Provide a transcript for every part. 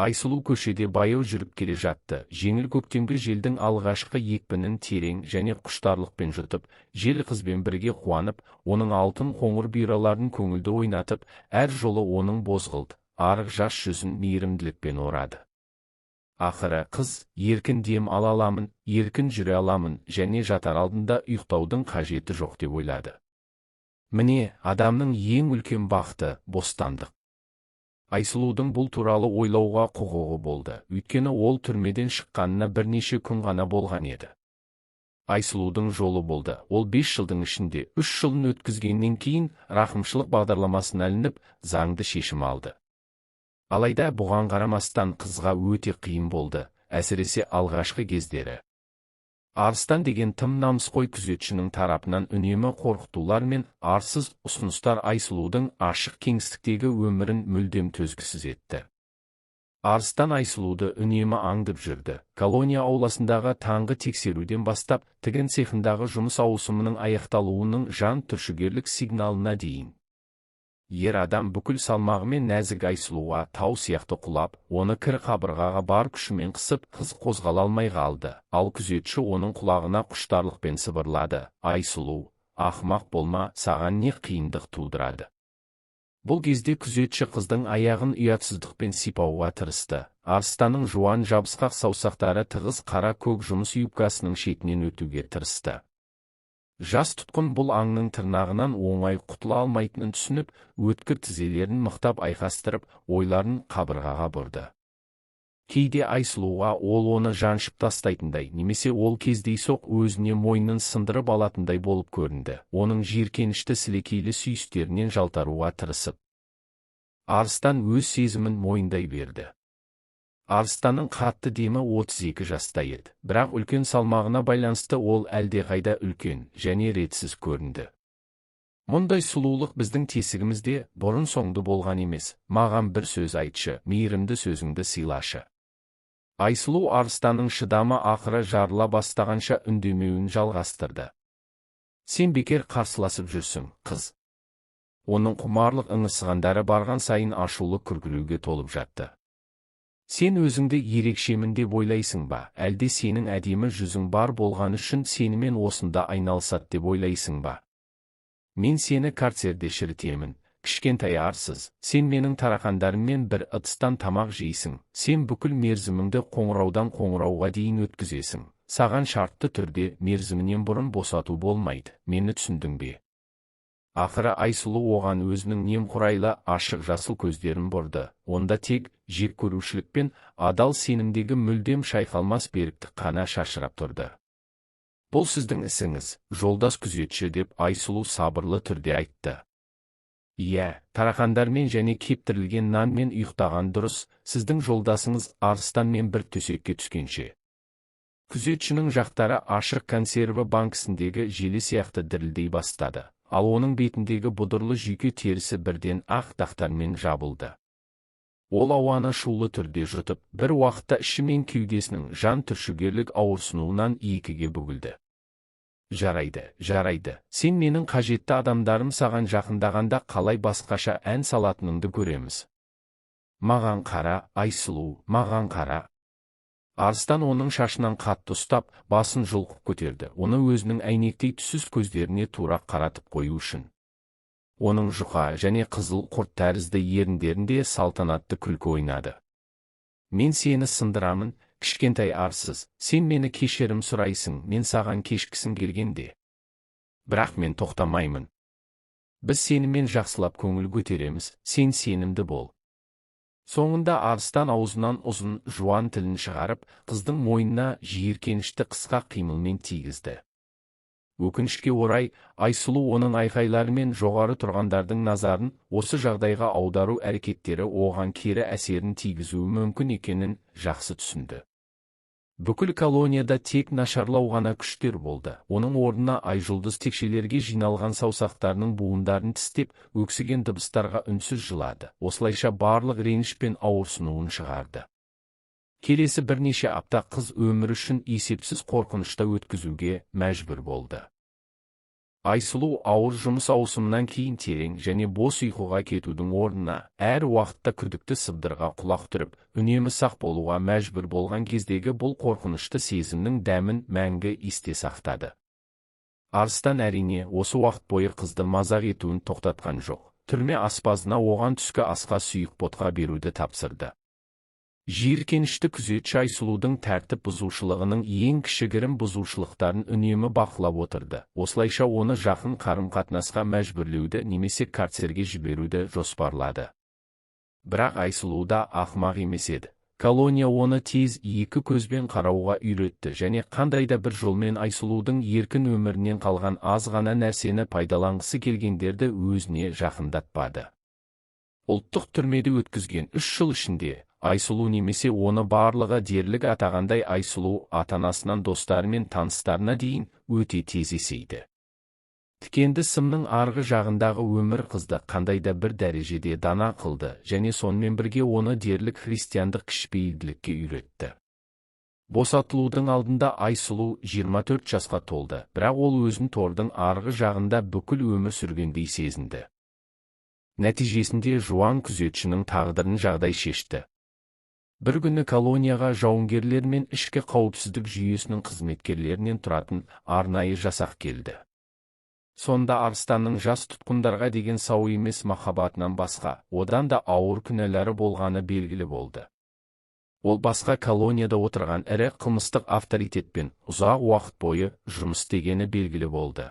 Айсұлу көшеде баяу жүріп келе жатты. Жеңіл көктемгі желдің алғашқы екпінін терең және құштарлықпен жұтып, жел қызбен бірге қуанып, оның алтын қоңыр бұйраларын көңілді ойнатып, әр жолы оның бозғылт, арық жас жүзін мейірімділікпен орады. Ақыры қыз, еркін дем ала аламын, еркін жүре аламын, және жатар алдында ұйықтаудың қажеті жоқ деп ойлады. Міне, адамның ең үлкен бақыты – бостандық. Айсұлудың бұл туралы ойлауға құқығы болды, өйткені ол түрмеден шыққанына бірнеше күн ғана болған еді. Айсұлудың жолы болды. Ол 5 жылдың ішінде 3 жылын өткізгеннен кейін рақымшылық бағдарламасына ілініп, заңды шешім алды. Алайда бұған қарамастан қызға өте қиын болды, әсіресе алғашқы кездері. Арыстан деген тым намысқой күзетшінің тарапынан үнемі қорқытулар мен арсыз ұсыныстар Айсұлудың ашық кеңістіктегі өмірін мүлдем төзгісіз етті. Арыстан Айсұлуды үнемі аңдып жүрді. Колония ауласындағы таңғы тексеруден бастап, тігін цехындағы жұмыс ауысымының аяқталуының жан түршігерлік сигналына дейін. Ер адам бүкіл салмағымен нәзік Айсұлуға тау сияқты құлап, оны кір қабырғаға бар күшімен қысып, қыз қозғала алмай қалды. Ал күзетші оның құлағына құштарлықпен сыбырлады: «Айсұлу, ақымақ болма, саған не қиындық тудырады?» Бұл кезде күзетші қыздың аяғын ұятсыздықпен сипауға тырысты. Арыстанның жуан жабысқақ саусақтары тығыз қара көк жұмыс юбкасының шетінен өтуге тырысты. Жас тұтқын бұл аңның тырнағынан оңай құтыла алмайтынын түсініп, өткір тізелерін мықтап айқастырып, ойларын қабырғаға бұрды. Кейде Айсұлуға ол оны жаншып тастайтындай, немесе ол кездейсоқ өзіне мойнын сындырып алатындай болып көрінді, оның жиіркенішті сілекейлі сүйістерінен жалтаруға тырысып. Арыстан өз сезімін мойындай берді. Арыстанның қатты демі 32 жаста еді, бірақ үлкен салмағына байланысты ол әлдеқайда үлкен және ретсіз көрінді. Мұндай сұлулық біздің тесігімізде бұрын-соңды болған емес. Маған бір сөз айтшы, мейірімді сөзіңді сыйлашы. Айсұлу Арыстанның шыдамы ақыры жарыла бастағанша үндемеуін жалғастырды. Сен бекер қарсыласып жүрсің, қыз. Оның құмарлық ыңырсығандары барған сайын ашулы күркіреуге толып жатты. Сен өзіңді ерекшемін деп ойлайсың ба, әлде сенің әдемі жүзің бар болған үшін сенімен осында айналысады деп ойлайсың ба? Мен сені карцерде шірітемін, кішкентай арсыз, сен менің тарақандарыммен бір ыдыстан тамақ жейсің, сен бүкіл мерзіміңді қоңыраудан қоңырауға дейін өткізесің, саған шартты түрде мерзімінен бұрын босату болмайды, мені түсіндің бе? Ақыры Айсұлу оған өзінің немқұрайлы ашық жасыл көздерін бұрды. Онда тек жек көрушілік пен адал сенімдегі мүлдем шайқалмас беріктік қана шашырап тұрды. Бұл сіздің ісіңіз, жолдас күзетші, деп Айсұлу сабырлы түрде айтты. Иә, тарақандармен және кептірілген нанмен ұйықтаған дұрыс, сіздің жолдасыңыз Арыстанмен бір төсекке түскенше. Күзетшінің жақтары ашық консерві банкісіндегі желі сияқты дірілдей бастады. Ал оның бетіндегі бұдырлы жүйке терісі бірден ақ дақтармен жабылды. Ол ауаны шулы түрде жұтып, бір уақытта іші мен кеудесінің жан түршігерлік ауырсынуынан екіге бүгілді. Жарайды, сен менің қажетті адамдарым, саған жақындағанда қалай басқаша ән салатыныңды көреміз. Маған қара, Айсұлу, маған қара. Арыстан оның шашынан қатты ұстап, басын жұлқып көтерді, оны өзінің әйнектей түсіз көздеріне тура қаратып қою үшін. Оның жұқа және қызыл құрт тәрізді еріндерінде салтанатты күлкі ойнады. Мен сені сындырамын, кішкентай арсыз, сен мені кешірім сұрайсың, мен саған кешкісін келгенде. Бірақ мен тоқтамаймын. Біз сенімен жақсылап көңіл көтереміз, сен сенімді бол. Соңында Арыстан аузынан ұзын, жуан тілін шығарып, қыздың мойнына жиіркенішті қысқа қимылмен тигізді. Өкінішке орай, Айсұлу оның айқайлары мен жоғары тұрғандардың назарын осы жағдайға аудару әрекеттері оған кері әсерін тигізуі мүмкін екенін жақсы түсінді. Бүкіл колонияда тек нашарлау ғана күштер болды. Оның орнына айжұлдыз текшелерге жиналған саусақтарының буындарын тістеп, өксіген дыбыстарға үнсіз жылады. Осылайша барлық реніш пен ауырсынуын шығарды. Келесі бірнеше апта қыз өмір үшін есепсіз қорқынышта өткізуге мәжбүр болды. Айсұлу ауыр жұмыс ауысымнан кейін терең және бос ұйқыға кетудің орнына, әр уақытта күдікті сыбдырға құлақ түріп, үнемі сақ болуға мәжбүр болған кездегі бұл қорқынышты сезімнің дәмін мәңгі есте сақтады. Арыстан әрине осы уақыт бойы қызды мазақ етуін тоқтатқан жоқ. Түрме аспазына оған түскі асқа сұйық ботқа беруді тапсырды. Жиіркенішті күзетші Айсұлудың тәртіп бұзушылығының ең кішігірім бұзушылықтарын үнемі бақылап отырды. Осылайша оны жақын қарым-қатынасқа мәжбүрлеуді немесе карцерге жіберуді жоспарлады. Бірақ Айсұлу да ақымақ емес еді. Колония оны тез екі көзбен қарауға үйретті және қандай да бір жолмен Айсұлудың еркін өмірінен қалған аз ғана нәрсені пайдаланғысы келгендерді өзіне жақындатпады. Ұлттық түрмеде өткізген 3 жыл ішінде Айсұлу немесе оны барлығы дерлік атағандай Айсұлу ата-анасынан достары мен таныстарына дейін өте тез есейді. Тікенді сымның арғы жағындағы өмір қызды қандай да бір дәрежеде дана қылды және сонымен бірге оны дерлік христиандық кішіпейілділікке үйретті. Босатылудың алдында Айсұлу 24 жасқа толды, бірақ ол өзін тордың арғы жағында бүкіл өмір сүргендей сезінді. Нәтижесінде жуан күзетшінің тағдырын жағдай шешті. Бір күні колонияға жауынгерлер мен ішкі қауіпсіздік жүйесінің қызметкерлерінен тұратын арнайы жасақ келді. Сонда Арыстанның жас тұтқындарға деген сау емес махаббатынан басқа, одан да ауыр күнәлары болғаны белгілі болды. Ол басқа колонияда отырған ірі қылмыстық авторитетпен ұзақ уақыт бойы жұмыс істегені белгілі болды.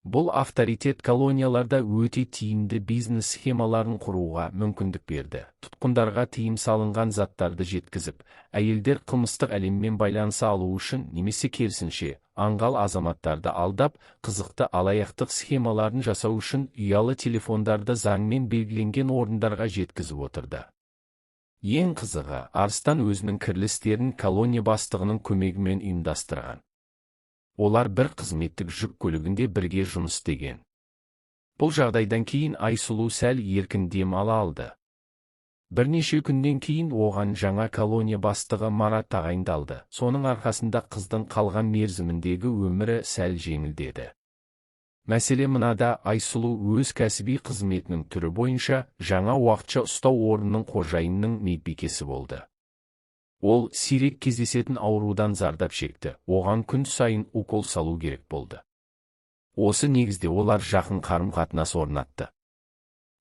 Бұл авторитет колонияларда өте тиімді бизнес схемаларын құруға мүмкіндік берді. Тұтқындарға тыйым салынған заттарды жеткізіп, әйелдер қылмыстық әлеммен байланыса алу үшін немесе керісінше, аңғал азаматтарды алдап, қызықты алаяқтық схемаларын жасау үшін ұялы телефондарды заңмен белгіленген орындарға жеткізіп отырды. Ең қызығы, Арыстан өзінің кірлі істерін колония бастығының көмегімен ұйымдастырған. Олар бір қызметтік жүк көлігінде бірге жұмыс істеген. Бұл жағдайдан кейін Айсұлу сәл еркін дем ала алды. Бірнеше күннен кейін оған жаңа колония бастығы Марат тағайындалды. Соның арқасында қыздың қалған мерзіміндегі өмірі сәл жеңілдеді. Мәселе мынада, Айсұлу өз кәсіби қызметінің түрі бойынша жаңа уақытша ұстау орнының қожайынының медбикесі болды. Ол сирек кездесетін аурудан зардап шекті, оған күн сайын укол салу керек болды. Осы негізде олар жақын қарым-қатынас орнатты.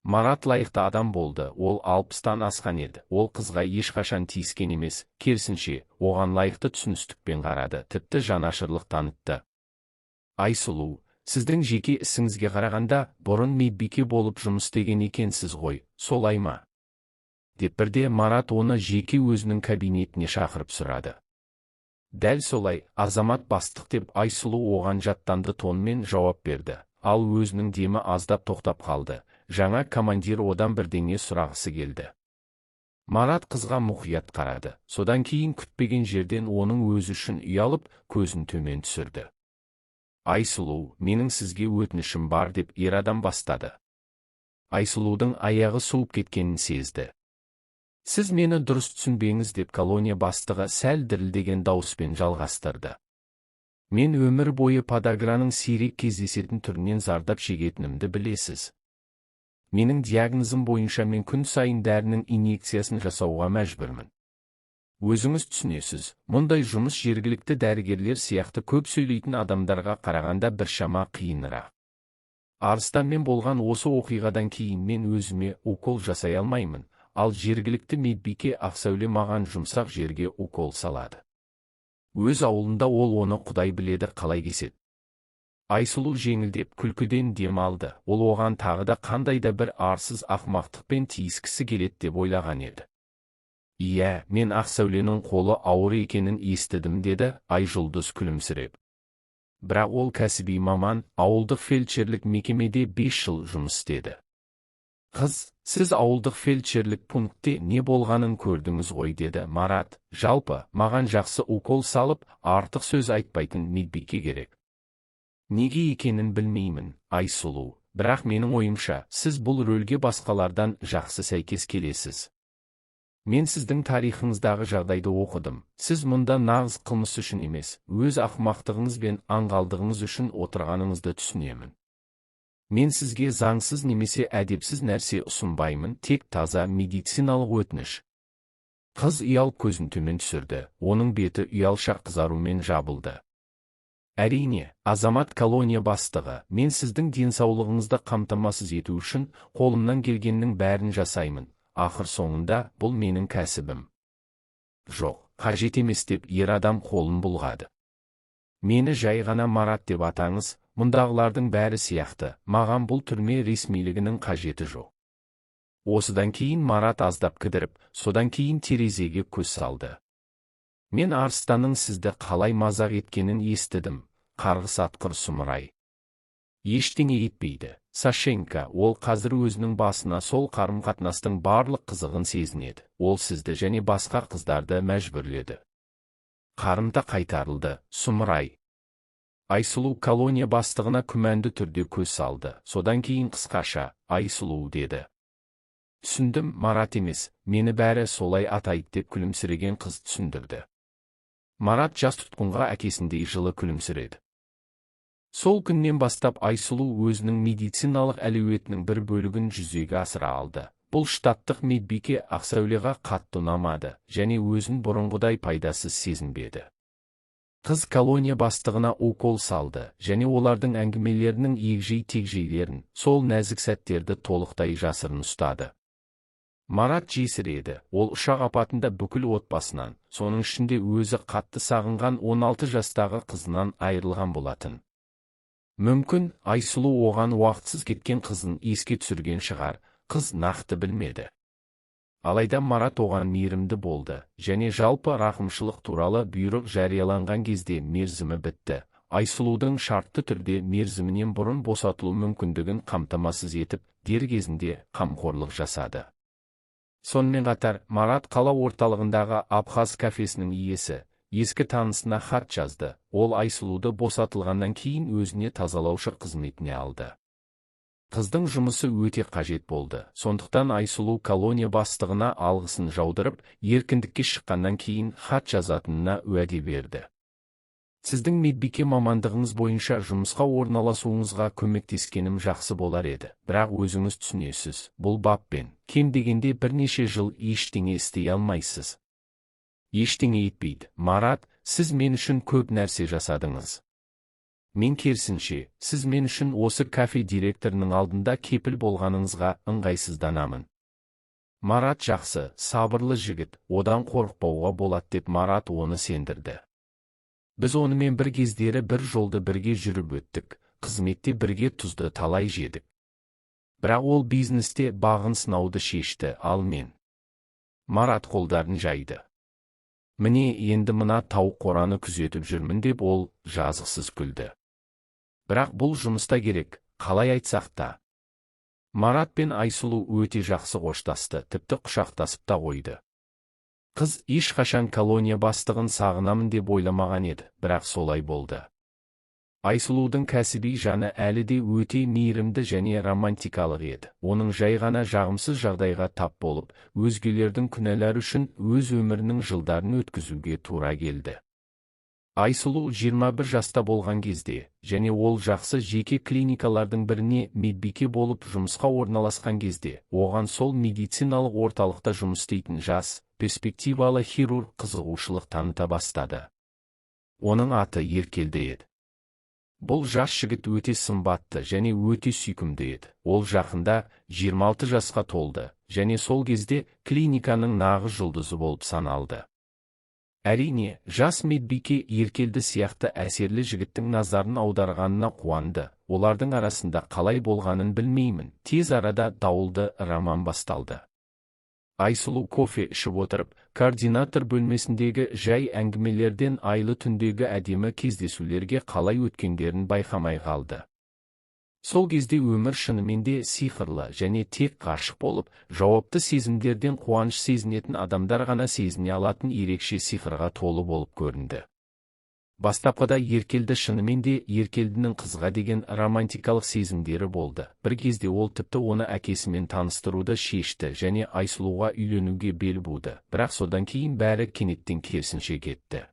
Марат лайықты адам болды, ол 60-тан асқан еді, ол қызға ешқашан тиіскен емес, керісінше, оған лайықты түсіністікпен қарады, тіпті жанашырлық танытты. Айсұлу, сіздің жеке ісіңізге қарағанда, бұрын медбике болып жұмыс істеген екенсіз ғой, солай ма? Деп бірде Марат оны жеке өзінің кабинетіне шақырып сұрады. Дәл солай, азамат бастық деп Айсұлу оған жаттанды тонмен жауап берді, ал өзінің демі аздап тоқтап қалды. Жаңа командир одан бірдеңе сұрағысы келді. Марат қызға мұқият қарады, содан кейін күтпеген жерден оның өзі үшін ұялып, көзін төмен түсірді. Айсұлу, менің сізге өтінішім бар деп ер адам бастады. Айсұлудың аяғы суып кеткенін сезді. Сіз мені дұрыс түсінбеңіз деп колония бастығы сәл дірілдеген дауыспен жалғастырды. Мен өмір бойы подаграның сирек кездесетін түрінен зардап шегетінімді білесіз. Менің диагнозым бойынша мен күн сайын дәрінің инъекциясын жасауға мәжбүрмін. Өзіңіз түсінесіз, мұндай жұмыс жергілікті дәрігерлер сияқты көп сөйлейтін адамдарға қарағанда біршама қиынырақ. Арыстанмен болған осы оқиғадан кейін мен өзіме укол жасай алмаймын. Ал жергілікті медбике Ақсәуле маған жұмсақ жерге укол салады. Өз ауылында ол оны құдай біледі қалай кеседі. Айсұлу жеңілдеп күлкіден дем алды. Ол оған тағы да қандай да бір арсыз ақымақтықпен тиіскісі келеді деп ойлаған еді. Иә, мен Ақсәуленің қолы ауыр екенін естідім деді Айжұлдыз күлімсіреп. Бірақ ол кәсіби маман, ауылдық фельдшерлік мекемеде 5 жыл жұмыс істеді. Қыз, сіз ауылдық фельдшерлік пунктте не болғанын көрдіңіз ғой деді Марат. Жалпы, маған жақсы укол салып, артық сөз айтпайтын медбике керек. Неге екенін білмеймін, Айсұлу, бірақ менің ойымша, сіз бұл рөлге басқалардан жақсы сәйкес келесіз. Мен сіздің тарихыңыздағы жағдайды оқыдым. Сіз мұнда нағыз қылмыс үшін емес, өз ақымақтығыңыз бен аңғалдығыңыз үшін отырғаныңызды түсінемін. Мен сізге заңсыз немесе әдепсіз нәрсе ұсынбаймын, тек таза медициналық өтініш. Қыз ұялып көзін төмен түсірді, оның беті ұялша қызарумен жабылды. Әрине, азамат колония бастығы, мен сіздің денсаулығыңызды қамтамасыз ету үшін қолымнан келгеннің бәрін жасаймын. Ақыр соңында бұл менің кәсібім. Жоқ, қажет емес деп ер адам қолын бұлғады. Мені жай ғана Марат деп атаңыз, мұндағылардың бәрі сияқты, маған бұл түрме ресмилігінің қажеті жоқ. Осыдан кейін Марат аздап кідіріп, содан кейін терезеге көз салды. Мен арыстанның сізді қалай мазақ еткенін естідім, қарғыс атқыр сұмырай. Ештеңе етпейді, Сашенька, ол қазір өзінің басына сол қарым-қатынастың барлық қызығын сезінеді. Ол сізді және басқа қыздарды мәжбүрледі. Қарымта қайтарылды, сұмырай. Айсұлу колония бастығына күмәнді түрде көз салды, содан кейін қысқаша, Айсұлу деді. Түсіндім, Марат емес, мені бәрі солай атайды деп күлімсіреген қыз түсіндірді. Марат жас тұтқынға әкесіндей жылы күлімсіреді. Сол күннен бастап Айсұлу өзінің медициналық әлеуетінің бір бөлігін жүзеге асыра алды. Бұл штаттық медбике Ақсәулеға қатты ұнамады, және өзін бұрынғыдай пайдасыз сезінбеді. Қыз колония бастығына укол салды, және олардың әңгімелерінің егжей-тегжейлерін, сол нәзік сәттерді толықтай жасырын ұстады. Марат жесіреді, ол ұшақ апатында бүкіл отбасынан, соның ішінде өзі қатты сағынған 16 жастағы қызынан айырылған болатын. Мүмкін, Айсұлу оған уақытсыз кеткен қызын еске түсірген шығар, қыз нақты білмеді. Алайда Марат оған мейірімді болды, және жалпы рақымшылық туралы бұйрық жарияланған кезде мерзімі бітті. Айсұлудың шартты түрде мерзімінен бұрын босатылу мүмкіндігін қамтамасыз етіп, дер кезінде қамқорлық жасады. Сонымен қатар, Марат қала орталығындағы Абхаз кафесінің иесі, ескі танысына хат жазды. Ол Айсұлуды босатылғаннан кейін өзіне тазалаушы қызметіне алды. Қыздың жұмысы өте қажет болды, сондықтан Айсұлу колония бастығына алғысын жаудырып, еркіндікке шыққаннан кейін хат жазатынына уәде берді. Сіздің медбике мамандығыңыз бойынша жұмысқа орналасуыңызға көмектескенім жақсы болар еді, бірақ өзіңіз түсінесіз, бұл баппен, кем дегенде бірнеше жыл ештеңе істей алмайсыз. Ештеңе етпейді, Марат, сіз мен үшін көп нәрсе жасадыңыз. Мен керісінше, сіз мен үшін осы кафе директорының алдында кепіл болғаныңызға ыңғайсызданамын. Марат жақсы, сабырлы жігіт, одан қорықпауға болады деп Марат оны сендірді. Біз онымен бір кездері бір жолды бірге жүріп өттік, қызметте бірге тұзды талай жедік. Бірақ ол бизнесте бағын сынауды шешті, ал мен. Марат қолдарын жайды. Міне енді мына тауық қораны күзетіп жүрмін деп ол жазықсыз күлді. Бірақ бұл жұмыста керек, қалай айтсақ та. Марат пен Айсұлу өте жақсы қоштасты, тіпті құшақтасып та қойды. Қыз ешқашан колония бастығын сағынамын деп ойламаған еді, бірақ солай болды. Айсұлудың кәсіби жаны әлі де өте мейірімді және романтикалық еді. Оның жай ғана жағымсыз жағдайға тап болып, өзгелердің күнәлары үшін өз өмірінің жылдарын өткізуге тура келді. Айсұлу 21 жаста болған кезде, және ол жақсы жеке клиникалардың біріне медбике болып жұмысқа орналасқан кезде, оған сол медициналық орталықта жұмыс істейтін жас, перспективалы хирург қызығушылық таныта бастады. Оның аты Еркелді еді. Бұл жас жігіт өте сымбатты және өте сүйкімді еді. Ол жақында 26 жасқа толды, және сол кезде клиниканың нағыз жұлдызы болып саналды. Әрине, жас медбике Еркелді сияқты әсерлі жігіттің назарын аударғанына қуанды. Олардың арасында қалай болғанын білмеймін. Тез арада дауылды роман басталды. Айсұлу кофе ішіп отырып, координатор бөлмесіндегі жай әңгімелерден айлы түндегі әдемі кездесулерге қалай өткендерін байқамай қалды. Сол кезде өмір шынымен де сиқырлы және тек ғашық болып, жауапты сезімдерден қуаныш сезінетін адамдар ғана сезіне алатын ерекше сиқырға толы болып көрінді. Бастапқыда Еркелді шынымен де Еркелдінің қызға деген романтикалық сезімдері болды. Бір кезде ол тіпті оны әкесімен таныстыруды шешті және Айсұлуға үйленуге бел буды. Бірақ содан кейін бәрі кенеттен керісінше кетті.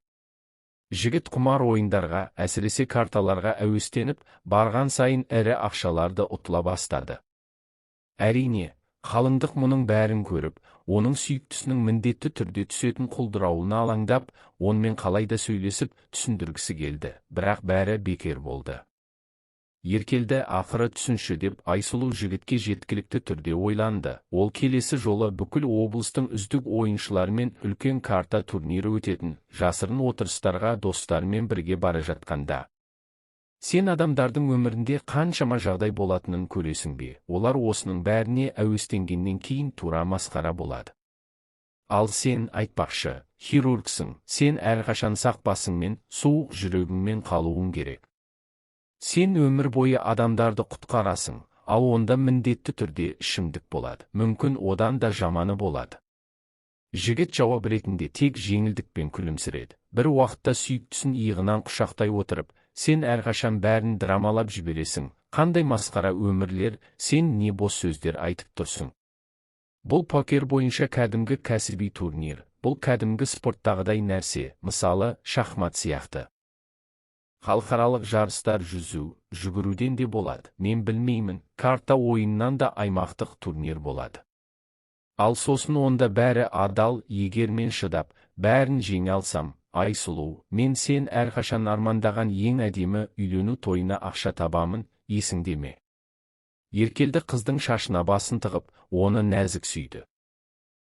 Жігіт құмар ойындарға, әсіресе карталарға әуестеніп, барған сайын ірі ақшаларды ұтыла бастады. Әрине, қалыңдық мұның бәрін көріп, оның сүйіктісінің міндетті түрде түсетін құлдырауына алаңдап, онымен қалайда сөйлесіп түсіндіргісі келді, бірақ бәрі бекер болды. Еркелді ақыры түсінші деп Айсұлу жігітке жеткілікті түрде ойланды. Ол келесі жолы бүкіл облыстың үздік ойыншыларымен үлкен карта турнирі өтетін жасырын отырыстарға достарымен бірге бара жатқанда: «Сен адамдардың өмірінде қаншама жағдай болатынын көресің бе? Олар осының бәріне әуестенгеннен кейін тура масқара болады. Ал сен, айтпақшы, хирургсың, сен әрқашан сақ басыңмен, суық жүрегіңмен қалуың керек. Сен өмір бойы адамдарды құтқарасың, ал онда міндетті түрде ішімдік болады. Мүмкін одан да жаманы болады». Жігіт жауап ретінде тек жеңілдікпен күлімсіреді. Бір уақытта сүйіктісін иығынан құшақтай отырып: «Сен әрқашан бәрін драмалап жібересің. Қандай масқара өмірлер, сен не бос сөздер айтып тұрсың? Бұл покер бойынша кәдімгі кәсіби турнир, бұл кәдімгі спорттағыдай нәрсе, мысалы, шахмат сияқты. Халықаралық жарыстар жүзу, жүгіруден де болады. Мен білмеймін, карта ойыннан да аймақтық турнир болады. Ал сосын онда бәрі адал, егер мен шыдап, бәрін жеңе алсам, Айсұлу, мен сен әрқашан армандаған ең әдемі үйлену тойына ақша табамын, есіңде ме?» Еркелді қыздың шашына басын тығып, оны нәзік сүйді.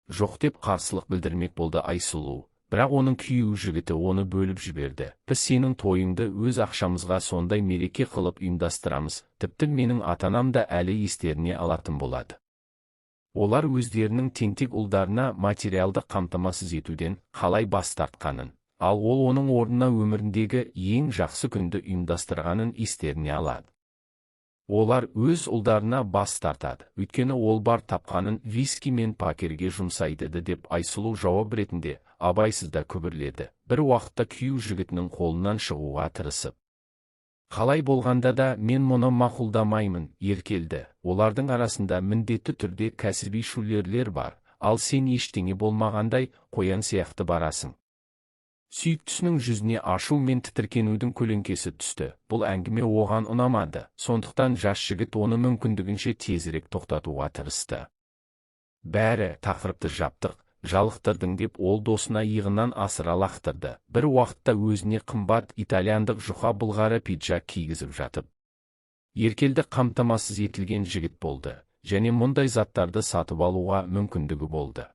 «Жоқ» деп қарсылық білдірмек болды Айсұлу, бірақ оның күйеу жігіті оны бөліп жіберді. «Біз сенің тойыңды өз ақшамызға сондай мереке қылып ұйымдастырамыз, тіпті менің ата-анам да әлі естеріне алатын болады. Олар өздерінің тентек ұлдарына материалды қамтамасыз етуден қалай бас тартқанын, ал ол оның орнына өміріндегі ең жақсы күнді ұйымдастырғанын естеріне алады. Олар өз ұлдарына бас тартады, өйткені ол бар тапқанын виски мен покерге жұмсайды» деп Айсұлу жауап ретінде абайсызда күбірледі, бір уақытта күйеу жігітінің қолынан шығуға тырысып. «Қалай болғанда да мен мұны мақұлдамаймын, Еркелді. Олардың арасында міндетті түрде кәсіби шулерлер бар, ал сен ештеңе болмағандай қоян сияқты барасың». Сүйіктісінің жүзіне ашу мен тітіркенудің көлеңкесі түсті. Бұл әңгіме оған ұнамады, сондықтан жас жігіт оны мүмкіндігінше тезірек тоқтатуға тырысты. «Бәрі, тақырыпты жаптық, жалықтырдың» деп ол досына иығынан асыра лақтырды. Бір уақытта өзіне қымбат итальяндық жұқа былғары пиджак кигізіп жатып, Еркелді қамтамасыз етілген жігіт болды, және мұндай заттарды сатып алуға мүмкіндігі болды.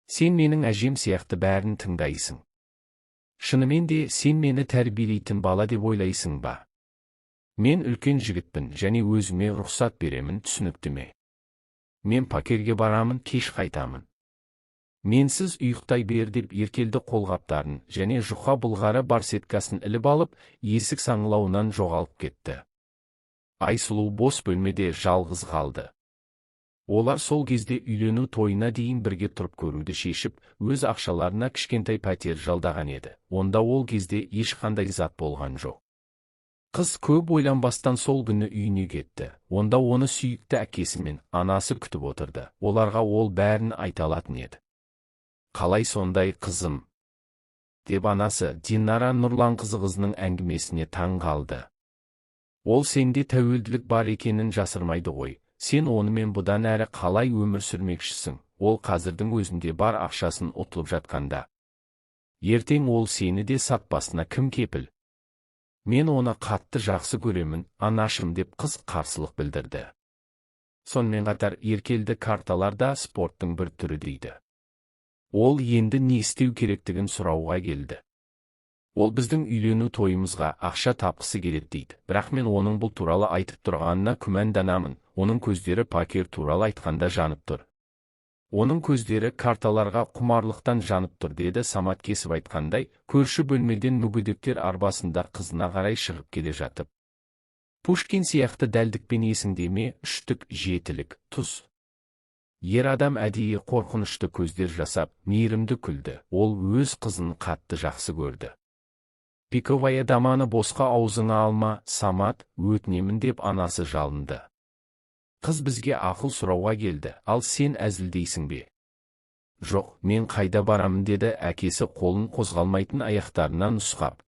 «Сен менің әжем сияқты бәрін тыңдайсың. Шынымен де сен мені тәрбиелейтін бала деп ойлайсың ба? Мен үлкен жігітпін және өзіме рұқсат беремін, түсінікті ме? Мен покерге барамын, кеш қайтамын. Менсіз ұйықтай бер» деп Еркелді қолғаптарын және жұқа былғары барсеткасын іліп алып, есік саңылауынан жоғалып кетті. Айсұлу бос бөлмеде жалғыз қалды. Олар сол кезде үйлену тойына дейін бірге тұрып көруді шешіп, өз ақшаларына кішкентай пәтер жалдаған еді. Онда ол кезде ешқандай зат болған жоқ. Қыз көп ойланбастан сол күні үйіне кетті. Онда оны сүйікті әкесі мен анасы күтіп отырды. Оларға ол бәрін айта алатын еді. «Қалай сондай, қызым?» деп анасы Динара Нұрланқызының әңгімесіне таң қалды. «Ол сенде тәуелділік бар екенін жасырмайды ғой. Сен онымен бұдан әрі қалай өмір сүрмекшісің? Ол қазірдің өзінде бар ақшасын ұтылып жатқанда. Ертең ол сені де сатпасына кім кепіл? Мен оны қатты жақсы көремін, анашым» деп қыз қарсылық білдірді. Сонымен қатар Еркелді карталарда спорттың бір түрі дейді. Ол енді не істеу керектігін сұрауға келді. «Ол біздің үйлену тойымызға ақша тапқысы келеді» дейді. «Бірақ мен оның бұл туралы айтып тұрғанына күмәнданамын. Оның көздері покер туралы айтқанда жанып тұр. Оның көздері карталарға құмарлықтан жанып тұр» деді Самат кесіп айтқандай, көрші бөлмеден мүгедектер арбасында қызына қарай шығып келе жатып. «Пушкин сияқты дәлдікпен есіңде ме? Үштік, жетілік, тұз». Ер адам әдейі қорқынышты көздер жасап, мейірімді күлді. Ол өз қызын қатты жақсы көрді. Пиковая даманы босқа аузыңа алма, Самат, өтінемін деп анасы жалынды. Қыз бізге ақыл сұрауға келді, ал сен әзілдейсің бе? Жоқ, мен қайда барамын деді әкесі қолын қозғалмайтын аяқтарынан нұсқап.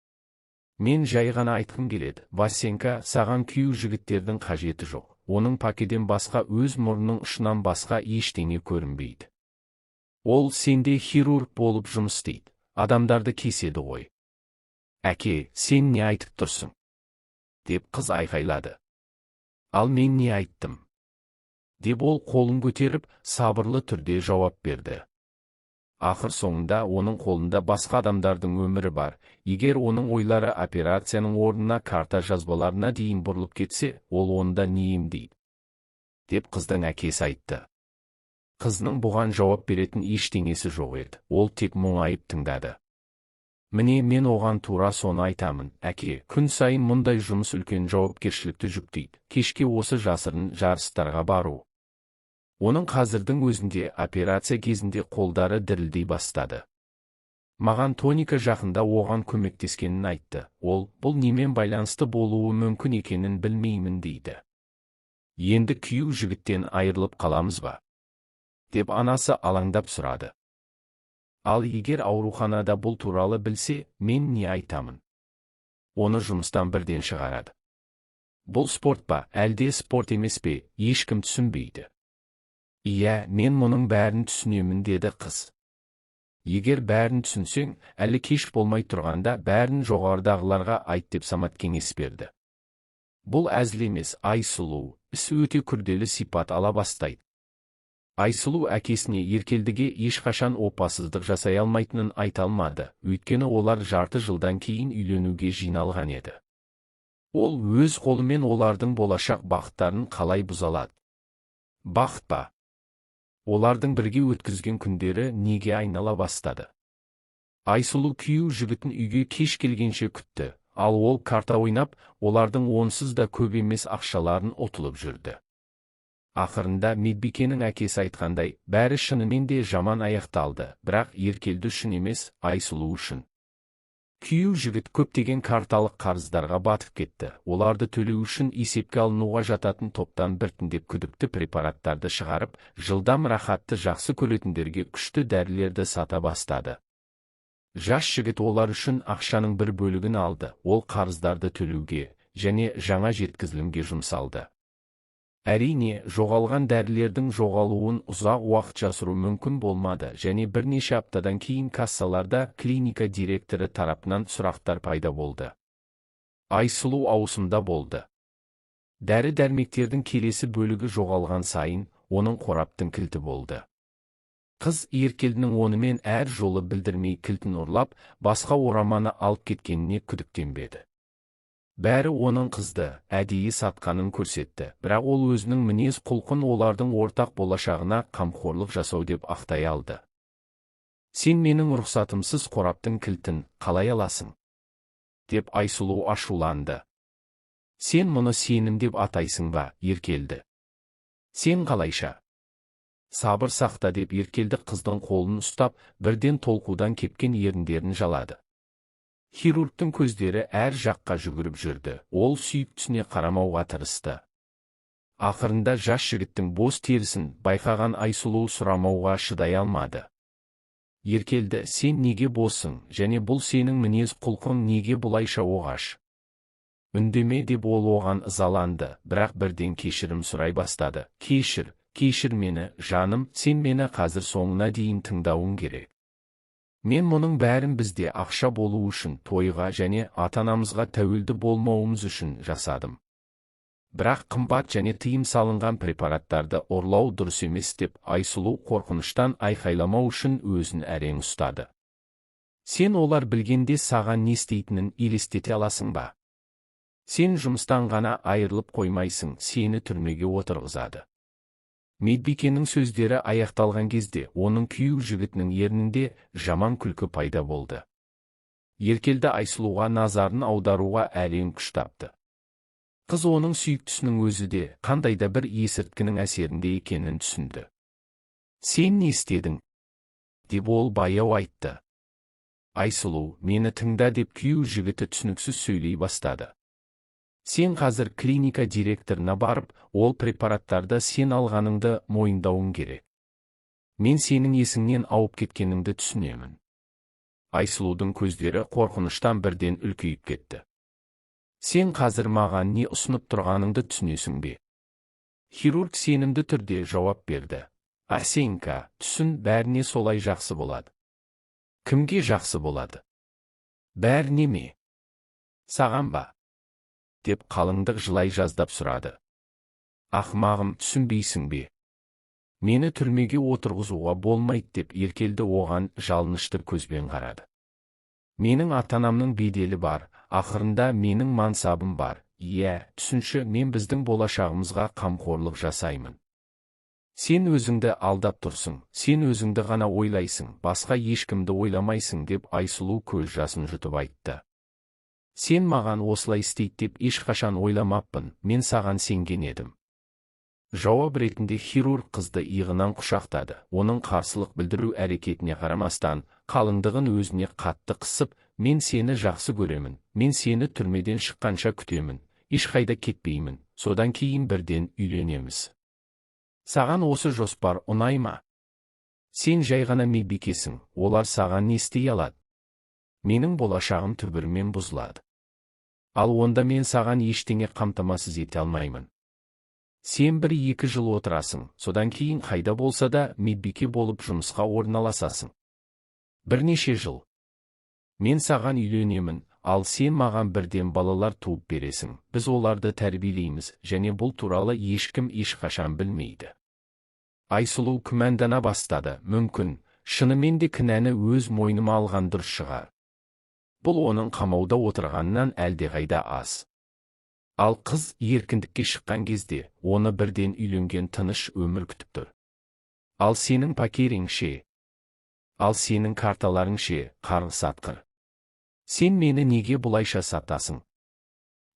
Мен жай ғана айтқым келеді, Васенька, саған күйеу жігіттердің қажеті жоқ. Оның пакеден басқа өз мұрнының ұшынан басқа ештеңе көрінбейді. Ол сенде хирург болып жұмыс істейді, адамдарды кеседі ғой. Әке, сен не айтып тұрсың? Деп қыз айқайлады. Ал мен не айттым? Деп ол қолын көтеріп, сабырлы түрде жауап берді. Ақыр соңында оның қолында басқа адамдардың өмірі бар. Егер оның ойлары операцияның орнына карта жазбаларына дейін бұрылып кетсе, ол онда не емдейді? Деп қыздың әкесі айтты. Қызның бұған жауап беретін ештеңесі жоқ еді. Ол тек мұңайып тыңдады. Міне мен оған тура соны айтамын, әке, күн сайын мұндай жұмыс үлкен жауапкершілікті жүктейді. Кешке осы жасырын жарыстарға бару. Оның қазірдің өзінде операция кезінде қолдары дірілдей бастады. Маған Тоника жақында оған көмектескенін айтты. Ол, бұл немен байланысты болуы мүмкін екенін білмеймін дейді. Енді күйеу жігіттен айырылып қаламыз ба? Деп анасы алаңдап сұрады. Ал егер ауруханада бұл туралы білсе, мен не айтамын? Оны жұмыстан бірден шығарады. Бұл спорт па, әлде спорт емес пе, ешкім түсінбейді. Иә, мен мұның бәрін түсінемін деді қыз. Егер бәрін түсінсең, әлі кеш болмай тұрғанда бәрін жоғарыдағыларға айт деп Самат кеңес берді. Бұл әзіл емес, Айсұлу, іс өте күрделі сипат ала бастайды. Айсұлу әкесіне Еркелдіге ешқашан опасыздық жасай алмайтынын айта алмады, өйткені олар жарты жылдан кейін үйленуге жиналған еді. Ол өз қолымен олардың болашақ бақыттарын қалай бұза алады? Бақыт па? Олардың бірге өткізген күндері неге айнала бастады? Айсұлу күйеу жігітін үйге кеш келгенше күтті, ал ол карта ойнап, олардың онсыз да көп емес ақшаларын ұтылып жүрді. Ақырында Медбикенің әкесі айтқандай, бәрі шынымен де жаман аяқталды, бірақ Еркелді үшін емес, Айсұлу үшін. Күйеу жігіт көптеген карталық қарыздарға батып кетті. Оларды төлеу үшін есепке алынуға жататын топтан біртіндеп күдікті препараттарды шығарып, жылдам рахатты жақсы көретіндерге күшті дәрілерді сата бастады. Жас жігіт олар үшін ақшаның бір бөлігін алды, ол қарыздарды төлеуге және жаңа жеткізілімге жұмсалды. Әрине, жоғалған дәрілердің жоғалуын ұзақ уақыт жасыру мүмкін болмады және бірнеше аптадан кейін кассаларда клиника директоры тарапынан сұрақтар пайда болды. Айсұлу ауысымда болды. Дәрі-дәрмектердің келесі бөлігі жоғалған сайын, оның қораптың кілті болды. Қыз Еркелдінің онымен әр жолы білдірмей кілтін ұрлап, басқа ораманы алып кеткеніне күдіктенбеді. Бәрі оның қызды әдейі сатқанын көрсетті, бірақ ол өзінің мінез құлқын олардың ортақ болашағына қамқорлық жасау деп ақтай алды. Сен менің рұқсатымсыз қораптың кілтін қалай аласың? Деп Айсұлу ашуланды. Сен мұны сенім деп атайсың ба, Еркелді? Сен қалайша? Сабыр сақта деп Еркелді қыздың қолын ұстап, бірден толқудан кепкен еріндерін жалады. Хирургтың көздері әр жаққа жүгіріп жүрді, ол сүйіктісіне қарамауға тырысты. Ақырында жас жігіттің бос терісін байқаған Айсұлу сұрамауға шыдай алмады. Еркелді, сен неге босың, және бұл сенің мінез құлқың неге бұлайша оғаш? Үндеме деп ол оған ызаланды, бірақ бірден кешірім сұрай бастады. Кешір мені, жаным, сен мені қазір соңына дейін тыңдауың керек. Мен мұның бәрін бізде ақша болу үшін, тойға және ата-анамызға тәуелді болмауымыз үшін жасадым. Бірақ қымбат және тыйым салынған препараттарды ұрлау дұрыс емес деп Айсұлу қорқыныштан айқайламау үшін өзін әрең ұстады. Сен олар білгенде саған не істейтінін елестете аласың ба? Сен жұмыстан ғана айырылып қоймайсың, сені түрмеге отырғызады. Медбикенің сөздері аяқталған кезде, оның күйеу жігітінің ернінде жаман күлкі пайда болды. Еркелді Айсұлуға назарын аударуға әрең күш тапты. Қыз оның сүйіктісінің өзі де қандай да бір есірткінің әсерінде екенін түсінді. Сен не істедің? Деп ол баяу айтты. Айсұлу, мені тыңда деп күйеу жігіті түсініксіз сөйлей бастады. Сен қазір клиника директорына барып, ол препараттарды сен алғаныңды мойындауың керек. Мен сенің есіңнен ауып кеткеніңді түсінемін. Айсұлудың көздері қорқыныштан бірден үлкейіп кетті. Сен қазір маған не ұсынып тұрғаныңды түсінесің бе? Хирург сенімді түрде жауап берді. Асенька, түсін, бәріне солай жақсы болады. Кімге жақсы болады? Бәріне ме? Саған ба? Деп қалыңдық жылай жаздап сұрады. Ақмағым, түсінбейсің бе? Мені түрмеге отырғызуға болмайды деп еркелді оған жалынышты көзбен қарады. Менің ата-анамның беделі бар, ақырында менің мансабым бар. Иә, түсінші, мен біздің болашағымызға қамқорлық жасаймын. Сен өзіңді алдап тұрсың, сен өзіңді ғана ойлайсың, басқа ешкімді ойламайсың деп Айсұлу көз жасын жұтып айтты. Сен маған осылай істейді деп ешқашан ойламаппын, мен саған сенген едім. Жауап ретінде хирург қызды иығынан құшақтады. Оның қарсылық білдіру әрекетіне қарамастан, қалыңдығын өзіне қатты қысып, мен сені жақсы көремін, мен сені түрмеден шыққанша күтемін, ешқайда кетпеймін, содан кейін бірден үйленеміз. Саған осы жоспар ұнай ма? Сен жай ғана медбикесің, олар саған не істей алады? Менің болашағым түбірімен бұзылады. Ал онда мен саған ештеңе қамтамасыз ете алмаймын. Сен 1-2 жыл отырасың, содан кейін қайда болса да медбике болып жұмысқа орналасасың. Бірнеше жыл. Мен саған үйленемін, ал сен маған бірден балалар туып бересің. Біз оларды тәрбиелейміз, және бұл туралы ешкім ешқашан білмейді. Айсұлу күмәндана бастады. Мүмкін, шынымен де кінәні өз мойныма алған дұрыс шығар. Бұл оның қамауда отырғаннан әлдеқайда аз. Ал қыз еркіндікке шыққан кезде, оны бірден үйленген тыныш өмір күтіп тұр. Ал сенің пакерің ше? Ал сенің карталарың ше, қарғыс атқыр? Сен мені неге бұлайша сатасың?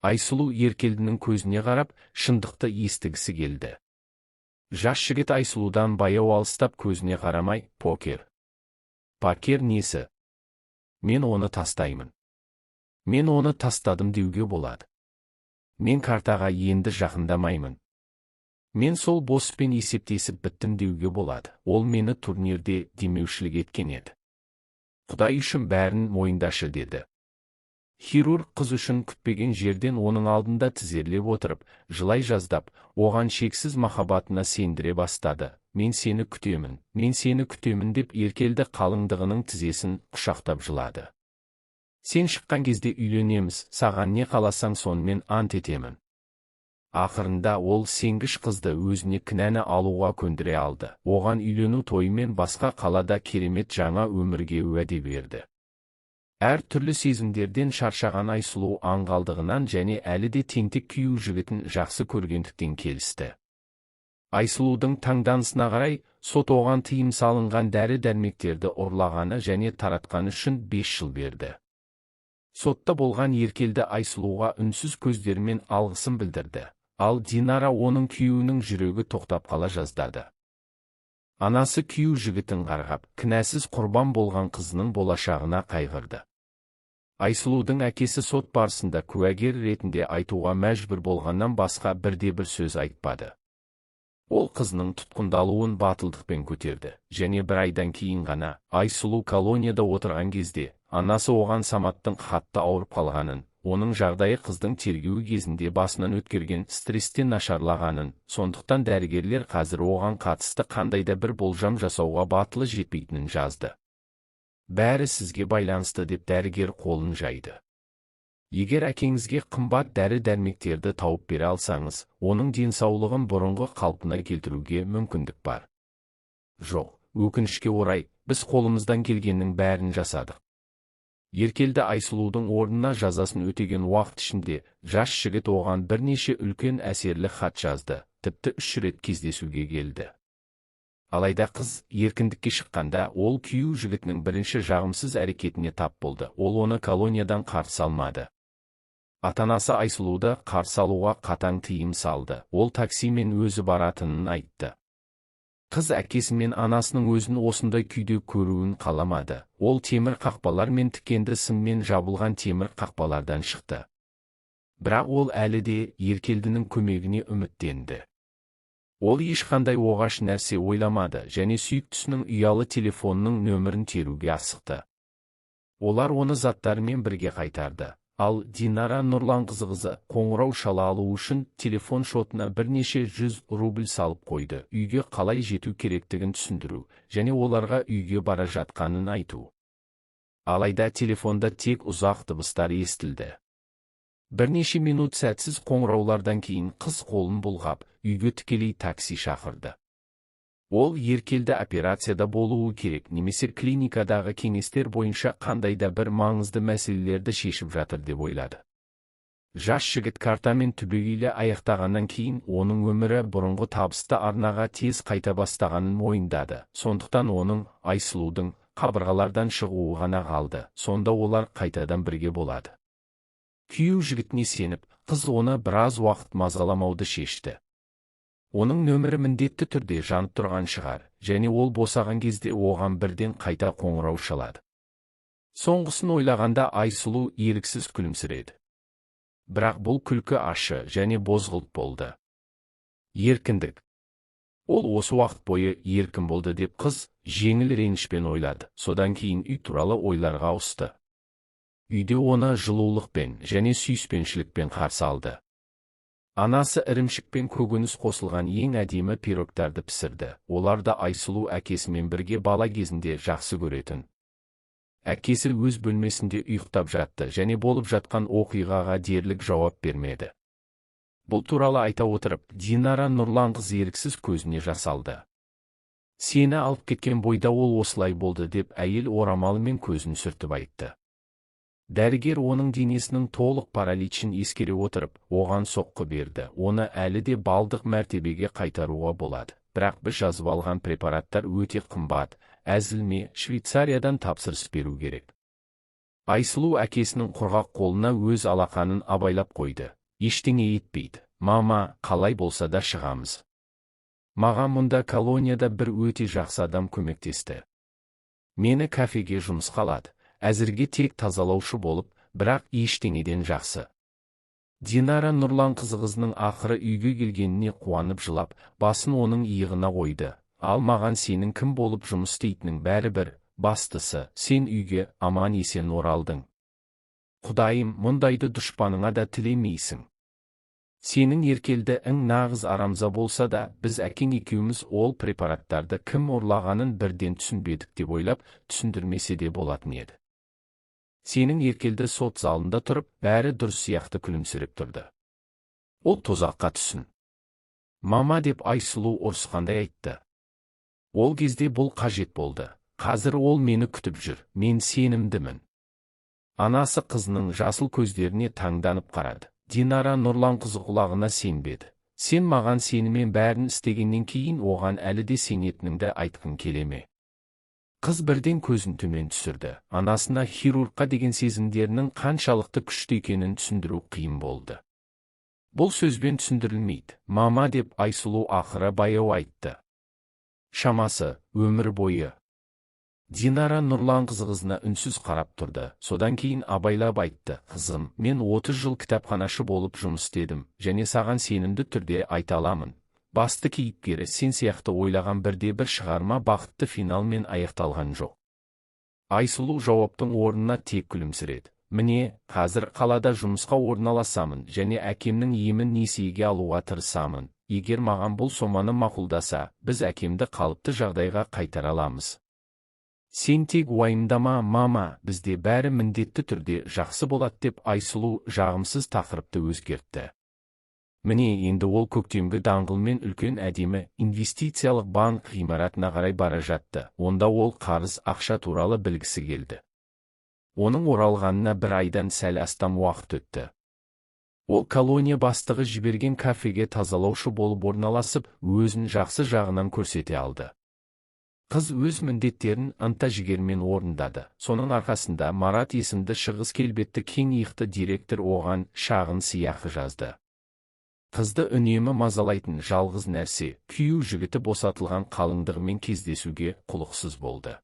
Айсұлу еркелдінің көзіне қарап, шындықты естігісі келді. Жас жігіт Айсұлудан баяу алыстап көзіне қарамай, покер. Покер несі? Мен оны тастаймын. Мен оны тастадым деуге болады. Мен картаға енді жақындамаймын. Мен сол боспен есептесіп біттім деуге болады. Ол мені турнирде демеушілік еткен еді. Құдай үшін бәрін мойындашы деді. Хирург қыз үшін күтпеген жерден оның алдында тізерлеп отырып, жылай жаздап, оған шексіз махаббатына сендіре бастады. Мен сені күтемін деп еркелді, қалыңдығының тізесін құшақтап жылады. Сен шыққан кезде үйленеміз, саған не қаласаң сонымен ант етемін. Ақырында ол сенгіш қызды өзіне кінәні алуға көндіре алды. Оған үйлену тойымен басқа қалада керемет жаңа өмірге уәде берді. Әр түрлі сезімдерден шаршаған Айсұлу аңғалдығынан және әлі де тентек күйеу жігітін жақсы көргендіктен келісті. Айсұлудың таңданысына қарай, сот оған тыйым салынған дәрі-дәрмектерді ұрлағаны және таратқаны үшін 5 жыл берді. Сотта болған еркелді Айсұлуға үнсіз көздерімен алғысын білдірді. Ал Динара оның күйеуінің жүрегі тоқтап қала жаздады. Анасы күйеу жігітін қарғап, кінәсіз құрбан болған қызының болашағына қайғырды. Айсұлудың әкесі сот барысында куәгер ретінде айтуға мәжбүр болғаннан басқа бірде-бір сөз айтпады. Ол қызының тұтқындалуын батылдықпен көтерді, және 1 айдан кейін ғана Айсұлу колонияда отырған кезде, анасы оған Саматтың қатты ауырып қалғанын, оның жағдайы қыздың тергеуі кезінде басынан өткерген стресстен нашарлағанын, сондықтан дәрігерлер қазір оған қатысты қандайда бір болжам жасауға батылы жетпейтінін жазды. Бәрі сізге байланысты деп дәрігер қолын жайды. Егер әкеңізге қымбат дәрі-дәрмектерді тауып бере алсаңыз, оның денсаулығын бұрынғы қалпына келтіруге мүмкіндік бар. Жоқ, өкінішке орай, біз қолымыздан келгеннің бәрін жасадық. Еркелді Айсұлудың орнына жазасын өтеген уақыт ішінде, жас жігіт оған бірнеше үлкен әсерлі хат жазды, тіпті 3 рет кездесуге келді. Алайда қыз еркіндікке шыққанда, ол күйеу жігітінің бірінші жағымсыз әрекетіне тап болды. Ол оны колониядан қарсы алмады. Ата-анасы Айсұлуды қарсы алуға қатаң тыйым салды. Ол таксимен өзі баратынын айтты. Қыз әкесі мен анасының өзін осындай күйде көруін қаламады. Ол темір қақпалар мен тікенді сыммен жабылған темір қақпалардан шықты. Бірақ ол әлі де Еркелдінің көмегіне үміттенді. Ол ешқандай оғаш нәрсе ойламады және сүйіктісінің ұялы телефонының нөмірін теруге асықты. Олар оны заттарымен бірге қайтарды. Ал Динара Нұрланқызы қоңырау шала алу үшін телефон шотына бірнеше 100 рубль салып қойды. Үйге қалай жету керектігін түсіндіру және оларға үйге бара жатқанын айту. Алайда телефонда тек ұзақ дыбыстар естілді. Бірнеше минут сәтсіз қоңыраулардан кейін қыз қолын бұлғап, үйге тікелей такси шақырды. Ол Еркелді операцияда болуы керек немесе клиникадағы кеңестер бойынша қандай да бір маңызды мәселелерді шешіп жатыр деп ойлады. Жас жігіт картамен түбегейлі аяқтағаннан кейін оның өмірі бұрынғы табысты арнаға тез қайта бастағанын мойындады. Сондықтан оның Айсұлудың қабырғалардан шығуы ғана қалды. Сонда олар қайтадан бірге болады. Күйеу жігітіне сеніп, қыз оны біраз уақыт мазаламауды шешті. Оның нөмірі міндетті түрде жанып тұрған шығар, және ол босаған кезде оған бірден қайта қоңырау шалады. Соңғысын ойлағанда Айсұлу еріксіз күлімсіреді. Бірақ бұл күлкі ащы және бозғылт болды. Еркіндік. Ол осы уақыт бойы еркін болды деп қыз жеңіл ренішпен ойлады. Содан кейін үй туралы ойларға ауысты. Үйде оны жылулықпен және сүйіспеншілікпен қарсы алды. Анасы ірімшік пен көкөніс қосылған ең әдемі пирогтарды пісірді. Оларды Айсұлу әкесімен бірге бала кезінде жақсы көретін. Әкесі өз бөлмесінде ұйықтап жатты және болып жатқан оқиғаға дерлік жауап бермеді. Бұл туралы айта отырып, Динара Нұрланқызы еріксіз көзіне жас алды. Сені алып кеткен бойда ол осылай болды деп әйел орамалымен көзін сүртіп айтты. Дәрігер оның денесінің толық параличін ескере отырып, оған соққы берді. Оны әлі де балдық мәртебеге қайтаруға болады. Бірақ біз жазып алған препараттар өте қымбат, әзілме Швейцариядан тапсырыс беру керек. Айсұлу әкесінің құрғақ қолына өз алақанын абайлап қойды. Ештеңе етпейді. Мама, қалай болса да шығамыз. Маған мұнда колонияда бір өте жақсы адам көмектесті. Мені кафеге жұмысқа алады. Әзірге тек тазалаушы болып, бірақ ештеңеден жақсы. Динара Нұрланқызының ақыры үйге келгеніне қуанып жылап, басын оның иығына қойды. Ал маған сенің кім болып жұмыс істейтінің бәрі бір, бастысы, сен үйге аман есен оралдың. Құдайым, мұндайды дұшпаныңа да тілемейсің. Сенің Еркелді нағыз арамза болса да, біз әкең екеуміз ол препараттарды кім ұрлағанын бірден түсінбедік деп ойлап, түсіндірмесе де болатын еді. Сенің Еркелді сот залында тұрып, бәрі дұрыс сияқты күлімсіреп тұрды. Ол тозаққа түсін. Мама деп Айсұлу ұрысқандай айтты. Ол кезде бұл қажет болды. Қазір ол мені күтіп жүр, мен сенімдімін. Анасы қызының жасыл көздеріне таңданып қарады. Динара Нұрланқызы құлағына сенбеді. Сен маған сенімен бәрін істегеннен кейін оған әлі де сенетініңді айтқың келеме? Қыз бірден көзін төмен түсірді. Анасына хирургқа деген сезімдерінің қаншалықты күшті екенін түсіндіру қиын болды. Бұл сөзбен түсіндірілмейді. Мама деп Айсұлу ақыры баяу айтты. Шамасы, өмір бойы. Динара Нұрланқызына үнсіз қарап тұрды. Содан кейін абайлап айтты. Қызым, мен 30 жыл кітапханашы болып жұмыс істедім, және саған сенімді түрде айта аламын. Басты кейіпкері сен сияқты ойлаған бірде-бір шығарма бақытты финалмен аяқталған жоқ. Айсұлу жауаптың орнына тек күлімсіреді. Міне, қазір қалада жұмысқа орналасамын және әкемнің емін несиеге алуға тырысамын. Егер маған бұл соманы мақұлдаса, біз әкемді қалыпты жағдайға қайтара аламыз. Сен тек уайымдама, мама, бізде бәрі міндетті түрде жақсы болады деп Айсұлу жағымсыз тақырыпты өзгертті. Міне, енді ол көктемгі даңғылмен үлкен әдемі инвестициялық банк ғимаратына қарай бара жатты. Онда ол қарыз ақша туралы білгісі келді. Оның оралғанына бір айдан сәл астам уақыт өтті. Ол колония бастығы жіберген кафеге тазалаушы болып орналасып, өзін жақсы жағынан көрсете алды. Қыз өз міндеттерін ынта-жігермен орындады. Соның арқасында Марат есімді шығыс келбетті кең иықты директор оған шағын сыйақы жазды. Қызды үнемі мазалайтын жалғыз нәрсе күйеу жігіті босатылған қалыңдығымен кездесуге құлықсыз болды.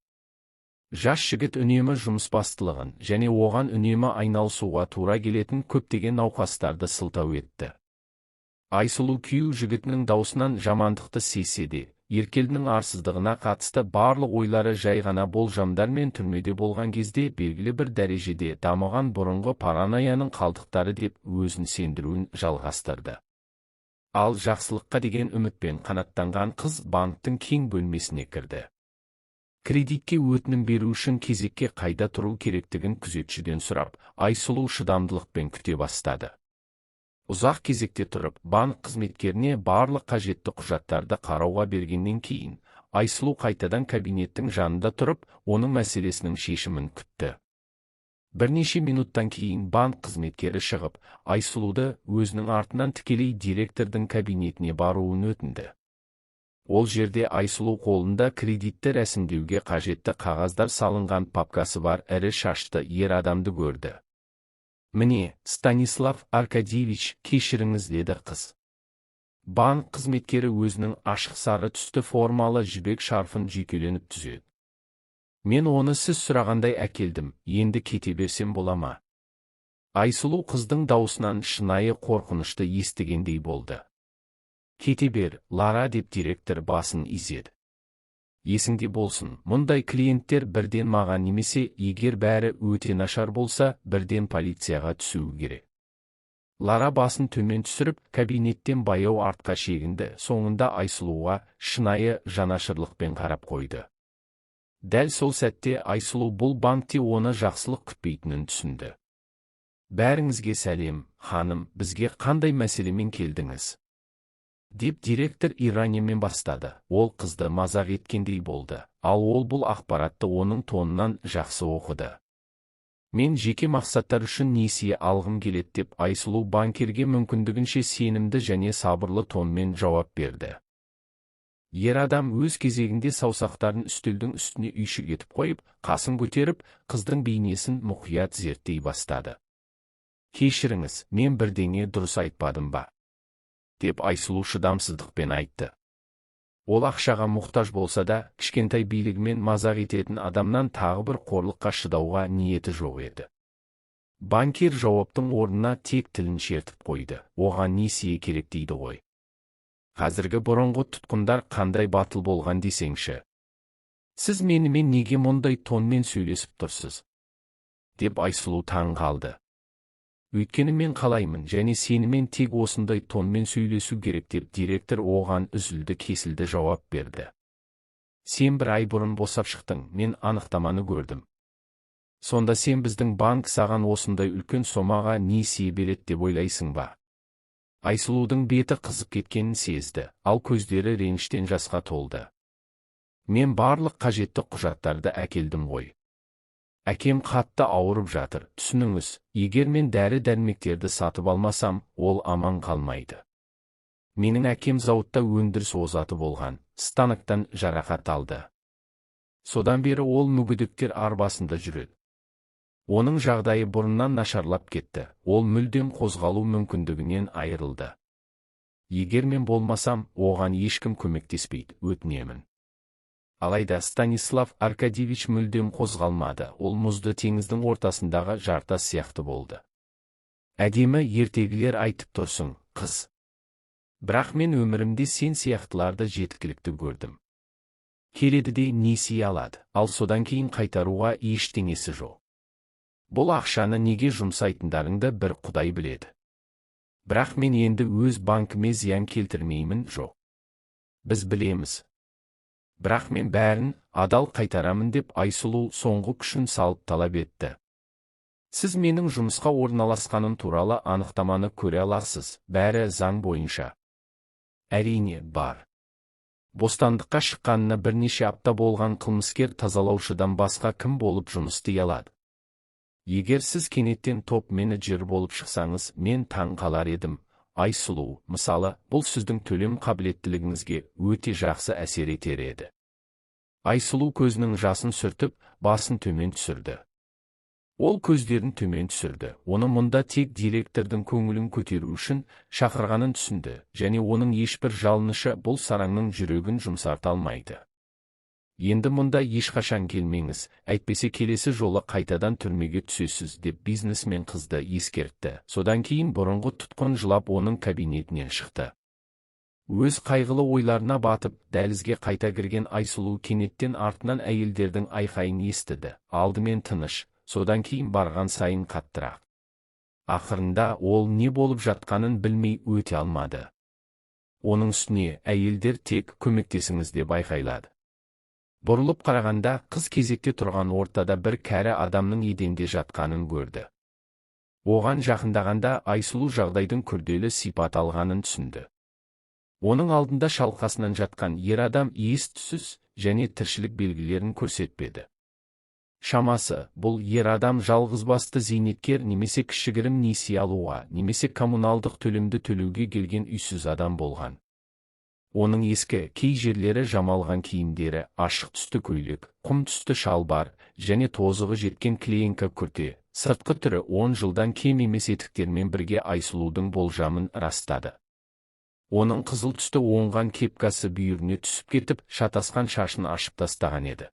Жас жігіт үнемі жұмысбастылығын және оған үнемі айналысуға тура келетін көптеген науқастарды сылтау етті. Айсұлу күйеу жігітінің даусынан жамандықты сезсе де, еркелінің арсыздығына қатысты барлық ойлары жай ғана болжамдар мен түрмеде болған кезде белгілі бір дәрежеде дамыған бұрынғы паранойяның қалдықтары деп өзін сендіруін жалғастырды. Ал жақсылыққа деген үмітпен қанаттанған қыз банктың кең бөлмесіне кірді. Кредитке өтінім беру үшін кезекке қайда тұру керектігін күзетшіден сұрап, Айсұлу шыдамдылықпен күте бастады. Ұзақ кезекте тұрып, банк қызметкеріне барлық қажетті құжаттарды қарауға бергеннен кейін, Айсұлу қайтадан кабинеттің жанында тұрып, оның мәселесінің шешімін күтті. Бірнеше минуттан кейін банк қызметкері шығып, Айсұлуды өзінің артынан тікелей директордың кабинетіне баруын өтінді. Ол жерде Айсұлу қолында кредитті рәсімдеуге қажетті қағаздар салынған папкасы бар ірі шашты ер адамды көрді. «Міне, Станислав Аркадьевич, кешіріңіз», деді қыз. Банк қызметкері өзінің ашық сары түсті формалы жібек шарфын жүйкеленіп түзеді. «Мен оны сіз сұрағандай әкелдім, енді кете берсем бола ма?» Айсұлу қыздың даусынан шынайы қорқынышты естігендей болды. «Кете бер, Лара», деп директор басын изеді. «Есіңде болсын, мұндай клиенттер бірден маған немесе егер бәрі өте нашар болса, бірден полицияға түсуі керек». Лара басын төмен түсіріп, кабинеттен баяу артқа шегінді, соңында Айсұлуға шынайы жанашырлықпен қарап қойды. Дәл сол сәтте Айсұлу бұл банкте оны жақсылық күтпейтінін түсінді. «Бәріңізге сәлем, ханым, бізге қандай мәселемен келдіңіз?» деп директор ирониямен бастады. Ол қызды мазақ еткендей болды, ал ол бұл ақпаратты оның тонынан жақсы оқыды. «Мен жеке мақсаттар үшін несие алғым келеді», деп Айсұлу банкирге мүмкіндігінше сенімді және сабырлы тонмен жауап берді. Ер адам өз кезегінде саусақтарын үстелдің үстіне үйшігетіп қойып, қасын көтеріп, қыздың бейнесін мұқият зерттей бастады. «Кешіріңіз, мен бірдеңе дұрыс айтпадым ба?» деп Айсұлу шыдамсыздықпен айтты. Ол ақшаға мұқтаж болса да, кішкентай билігімен мазақ ететін адамнан тағы бір қорлыққа шыдауға ниеті жоқ еді. Банкир жауаптың орнына тек тілін шертіп қойды. «Оған несие керек дейді ғой. Қазіргі бұрынғы тұтқындар қандай батыл болған десеңші. Сіз менімен неге мұндай тонмен сөйлесіп тұрсыз?» деп Айсұлу таң қалды. «Өйткені мен қалаймын және сенімен тек осындай тонмен сөйлесу керек», деп директор оған үзілді кесілді жауап берді. «Сен бір ай бұрын босап шықтың, мен анықтаманы көрдім. Сонда сен біздің банк саған осындай үлкен сомаға несие береді деп ойлайсың ба?» Айсұлудың беті қызып кеткенін сезді, ал көздері реніштен жасқа толды. «Мен барлық қажетті құжаттарды әкелдім ғой. Әкем қатты ауырып жатыр, түсініңіз, егер мен дәрі-дәрмектерді сатып алмасам, ол аман қалмайды. Менің әкем зауытта өндіріс озаты болған, станоктан жарақат алды. Содан бері ол мүгедектер арбасында жүреді. Оның жағдайы бұрыннан нашарлап кетті, ол мүлдем қозғалу мүмкіндігінен айырылды. Егер мен болмасам, оған ешкім көмектеспейді, өтінемін». Алайда Станислав Аркадьевич мүлдем қозғалмады, ол мұзды теңіздің ортасындағы жартас сияқты болды. «Әдемі ертегілер айтып тұрсың, қыз. Бірақ мен өмірімде сен сияқтыларды жеткілікті көрдім. Келеді де несие алады, ал содан кейін қайтаруға ештеңесі жоқ. Бұл ақшаны неге жұмсайтындарыңды бір Құдай біледі. Бірақ мен енді өз банкіме зиян келтірмеймін, жоқ. Біз білеміз. Бірақ мен бәрін адал қайтарамын», деп Айсұлу соңғы күшін салып талап етті. «Сіз менің жұмысқа орналасқаным туралы анықтаманы көре аласыз, бәрі заң бойынша?» «Әрине, бар. Бостандыққа шыққанына бірнеше апта болған қылмыскер тазалаушыдан басқа кім болып жұмыс істей алады? Егер сіз кенеттен топ-менеджер болып шықсаңыз, мен таң қалар едім. Айсұлу, мысалы, бұл сіздің төлем қабілеттілігіңізге өте жақсы әсер етер еді». Айсұлу көзінің жасын сүртіп, басын төмен түсірді. Ол көздерін төмен түсірді. Оны мұнда тек директордың көңілін көтеру үшін шақырғанын түсінді, және оның ешбір жалынышы бұл сараңның жүрегін жұмсарта алмайды. Енді мұнда ешқашан келмеңіз, әйтпесе келесі жолы қайтадан түрмеге түсесіз, деп бизнесмен қызды ескертті. Содан кейін бұрынғы тұтқын жылап оның кабинетінен шықты. Өз қайғылы ойларына батып, дәлізге қайта кірген Айсұлу кенеттен артынан әйелдердің айқайын естіді. Алдымен тыныш, содан кейін барған сайын қаттырақ. Ақырында ол не болып жатқанын білмей өте алмады. Оның үстіне әйелдер тек көмектесіңіз деп айқайлады. Бұрылып қарағанда қыз кезекте тұрған ортада бір кәрі адамның еденде жатқанын көрді. Оған жақындағанда Айсұлу жағдайдың күрделі сипат алғанын түсінді. Оның алдында шалқасынан жатқан ер адам ес-түссіз және тіршілік белгілерін көрсетпеді. Шамасы, бұл ер адам жалғызбасты зейнеткер немесе кішігірім несие алуға, немесе коммуналдық төлемді төлеуге келген үйсіз адам болған. Оның ескі, кей жерлері жамалған киімдері, ашық түсті көйлек, құм түсті шалбар және тозығы жеткен клеенка күрте, сыртқы түрі 10 жылдан кем емес етіктермен бірге Айсұлудың болжамын растады. Оның қызыл түсті оңған кепкасы бүйіріне түсіп кетіп, шатасқан шашын ашып тастаған еді.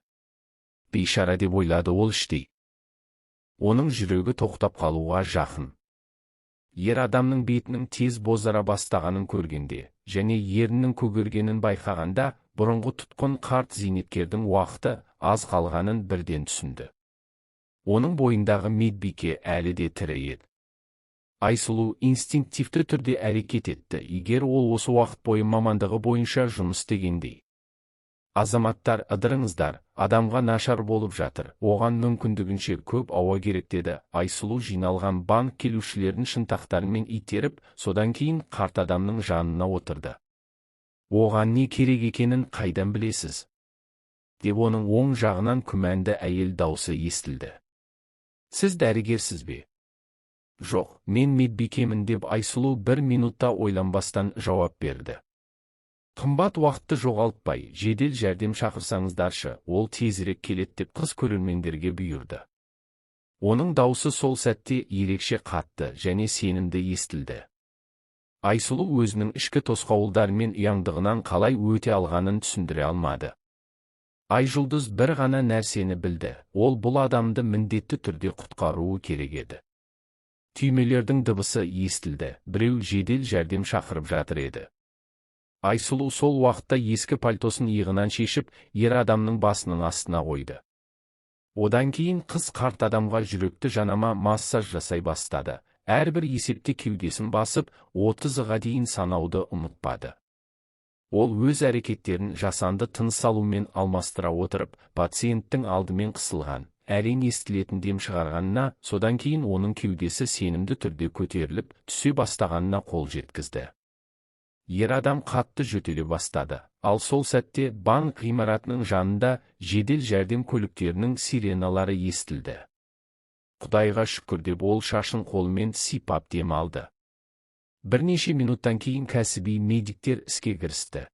Бейшара деп ойлады ол іштей. Оның жүрегі тоқтап қалуға жақын. Ер адамның бетінің тез бозара бастағанын көргенде, және еріннің көгергенін байқағанда, бұрынғы тұтқын қарт зейнеткердің уақыты аз қалғанын бірден түсінді. Оның бойындағы медбике әлі де тірі еді. Айсұлу инстинктивті түрде әрекет етті, егер ол осы уақыт бойы мамандығы бойынша жұмыс істегендей. Азаматтар, ыдырыңыздар, адамға нашар болып жатыр, оған мүмкіндігінше көп ауа керек деді. Айсұлу жиналған банк келушілердің шынтақтарымен итеріп, содан кейін қарт адамның жанына отырды. Оған не керек екенін қайдан білесіз? Деп оның оң жағынан күмәнді әйел даусы естілді. Сіз дәрігерсіз бе? Жоқ, мен медбикемін деп Айсұлу 1 минутта ойланбастан жауап берді. Қымбат уақытты жоғалтпай, жедел жәрдем шақырсаңыздаршы, ол тезірек келеді деп қыз көрермендерге бұйырды. Оның даусы сол сәтте ерекше қатты және сенімді естілді. Айсұлу өзінің ішкі тосқауылдар мен ұяңдығынан қалай өте алғанын түсіндіре алмады. Айжұлдыз бір ғана нәрсені білді, ол бұл адамды міндетті түрде құтқаруы керек еді. Түймелердің дыбысы естілді, біреу жедел жәрдем шақырып жатыр еді. Айсұлу сол уақытта ескі пальтосын иығынан шешіп, ер адамның басының астына қойды. Одан кейін қыз қарт адамға жүректі жанама массаж жасай бастады. Әрбір есепте кеудесін басып, 30-ға дейін санауды ұмытпады. Ол өз әрекеттерін жасанды тыныс алумен алмастыра отырып, пациенттің алдымен қысылған, әрең естілетін дем шығарғанына, содан кейін оның кеудесі сенімді түрде көтеріліп, түсе бастағанына қол жеткізді. Ер адам қатты жөтеле бастады, ал сол сәтте банк ғимаратының жанында жедел жәрдем көліктерінің сиреналары естілді. Құдайға шүкір деп ол шашын қолымен сипап дем алды. Бірнеше минуттан кейін кәсіби медиктер іске кірісті.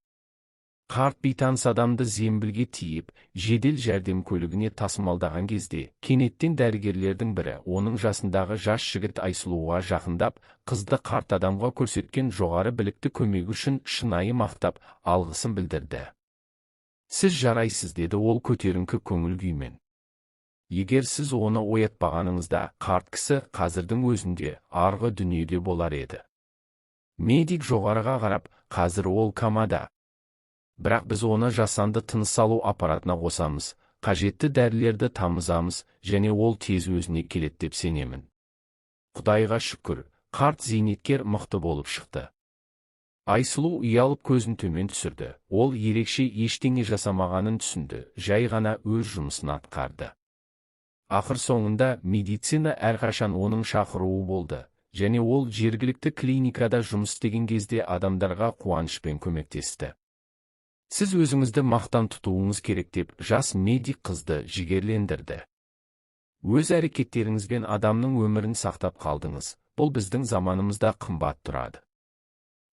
Қарт бейтаныс адамды зембілге тиіп, жедел жәрдем көлігіне тасымалдаған кезде, кенеттен дәрігерлердің бірі, оның жасындағы жас жігіт Айсұлуға жақындап, қызды қарт адамға көрсеткен жоғары білікті көмегі үшін шынайы мақтап, алғысын білдірді. Сіз жарайсыз, деді ол көтеріңкі көңіл күймен. Егер сіз оны оятпағаныңызда, қарт кісі қазірдің өзінде арғы дүниеде болар еді. Медик жоғарыға қарап, қазір ол комада. Бірақ біз оны жасанды тыныс алу аппаратына қосамыз, қажетті дәрілерді тамызамыз, және ол тез өзіне келеді деп сенемін. Құдайға шүкір, қарт зейнеткер мықты болып шықты. Айсұлу ұялып көзін төмен түсірді. Ол ерекше ештеңе жасамағанын түсінді, жай ғана өз жұмысын атқарды. Ақыр соңында медицина әрқашан оның шақыруы болды, және ол жергілікті клиникада жұмыс істеген кезде адамдарға қуанышпен көмектесті. Сіз өзіңізді мақтан тұтуыңыз керек деп жас медик қызды жігерлендірді. Өз әрекеттеріңізбен адамның өмірін сақтап қалдыңыз, бұл біздің заманымызда қымбат тұрады.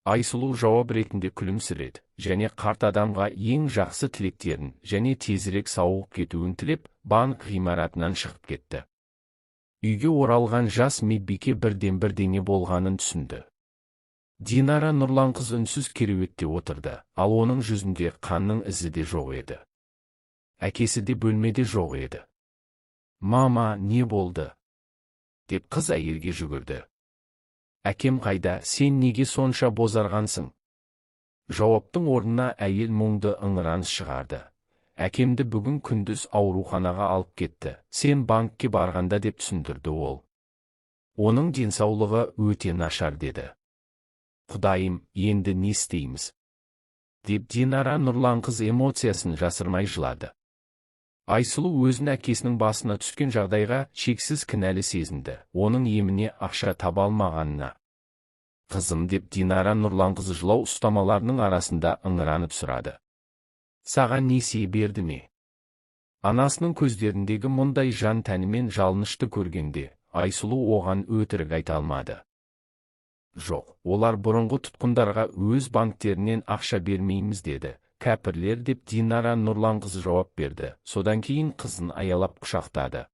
Айсұлу жауап ретінде күлімсіреді, және қарт адамға ең жақсы тілектерін және тезірек сауығып кетуін тілеп, банк ғимаратынан шығып кетті. Үйге оралған жас медбике бірден бірдеңе болғанын түсінді. Динара Нұрланқыз үнсіз кереуетте отырды, ал оның жүзінде қанның ізі де жоқ еді. Әкесі де бөлмеде жоқ еді. «Мама, не болды?» деп қыз әйелге жүгірді. «Әкем қайда, сен неге сонша бозарғансың?» Жауаптың орнына әйел мұңды ыңыран шығарды. «Әкемді бүгін күндіз ауруханаға алып кетті, сен банкке барғанда» деп түсіндірді ол. «Оның денсаулығы өте нашар» деді. «Құдайым, енді не істейміз?» деп Динара Нұрланқыз эмоциясын жасырмай жылады. Айсұлу өзін әкесінің басына түскен жағдайға шексіз кінәлі сезінді, оның еміне ақша таба алмағанына. «Қызым» деп Динара Нұрланқыз жылау ұстамаларының арасында ыңыранып сұрады. «Саған несие берді ме?» Анасының көздеріндегі мұндай жан тәнімен жалынышты көргенде, Айсұлу оған өтірік айта алмады. «Жоқ, олар бұрынғы тұтқындарға өз банктерінен ақша бермейміз» деді. «Кәпірлер» деп Динара Нұрланқыз жауап берді. Содан кейін қызын аялап құшақтады.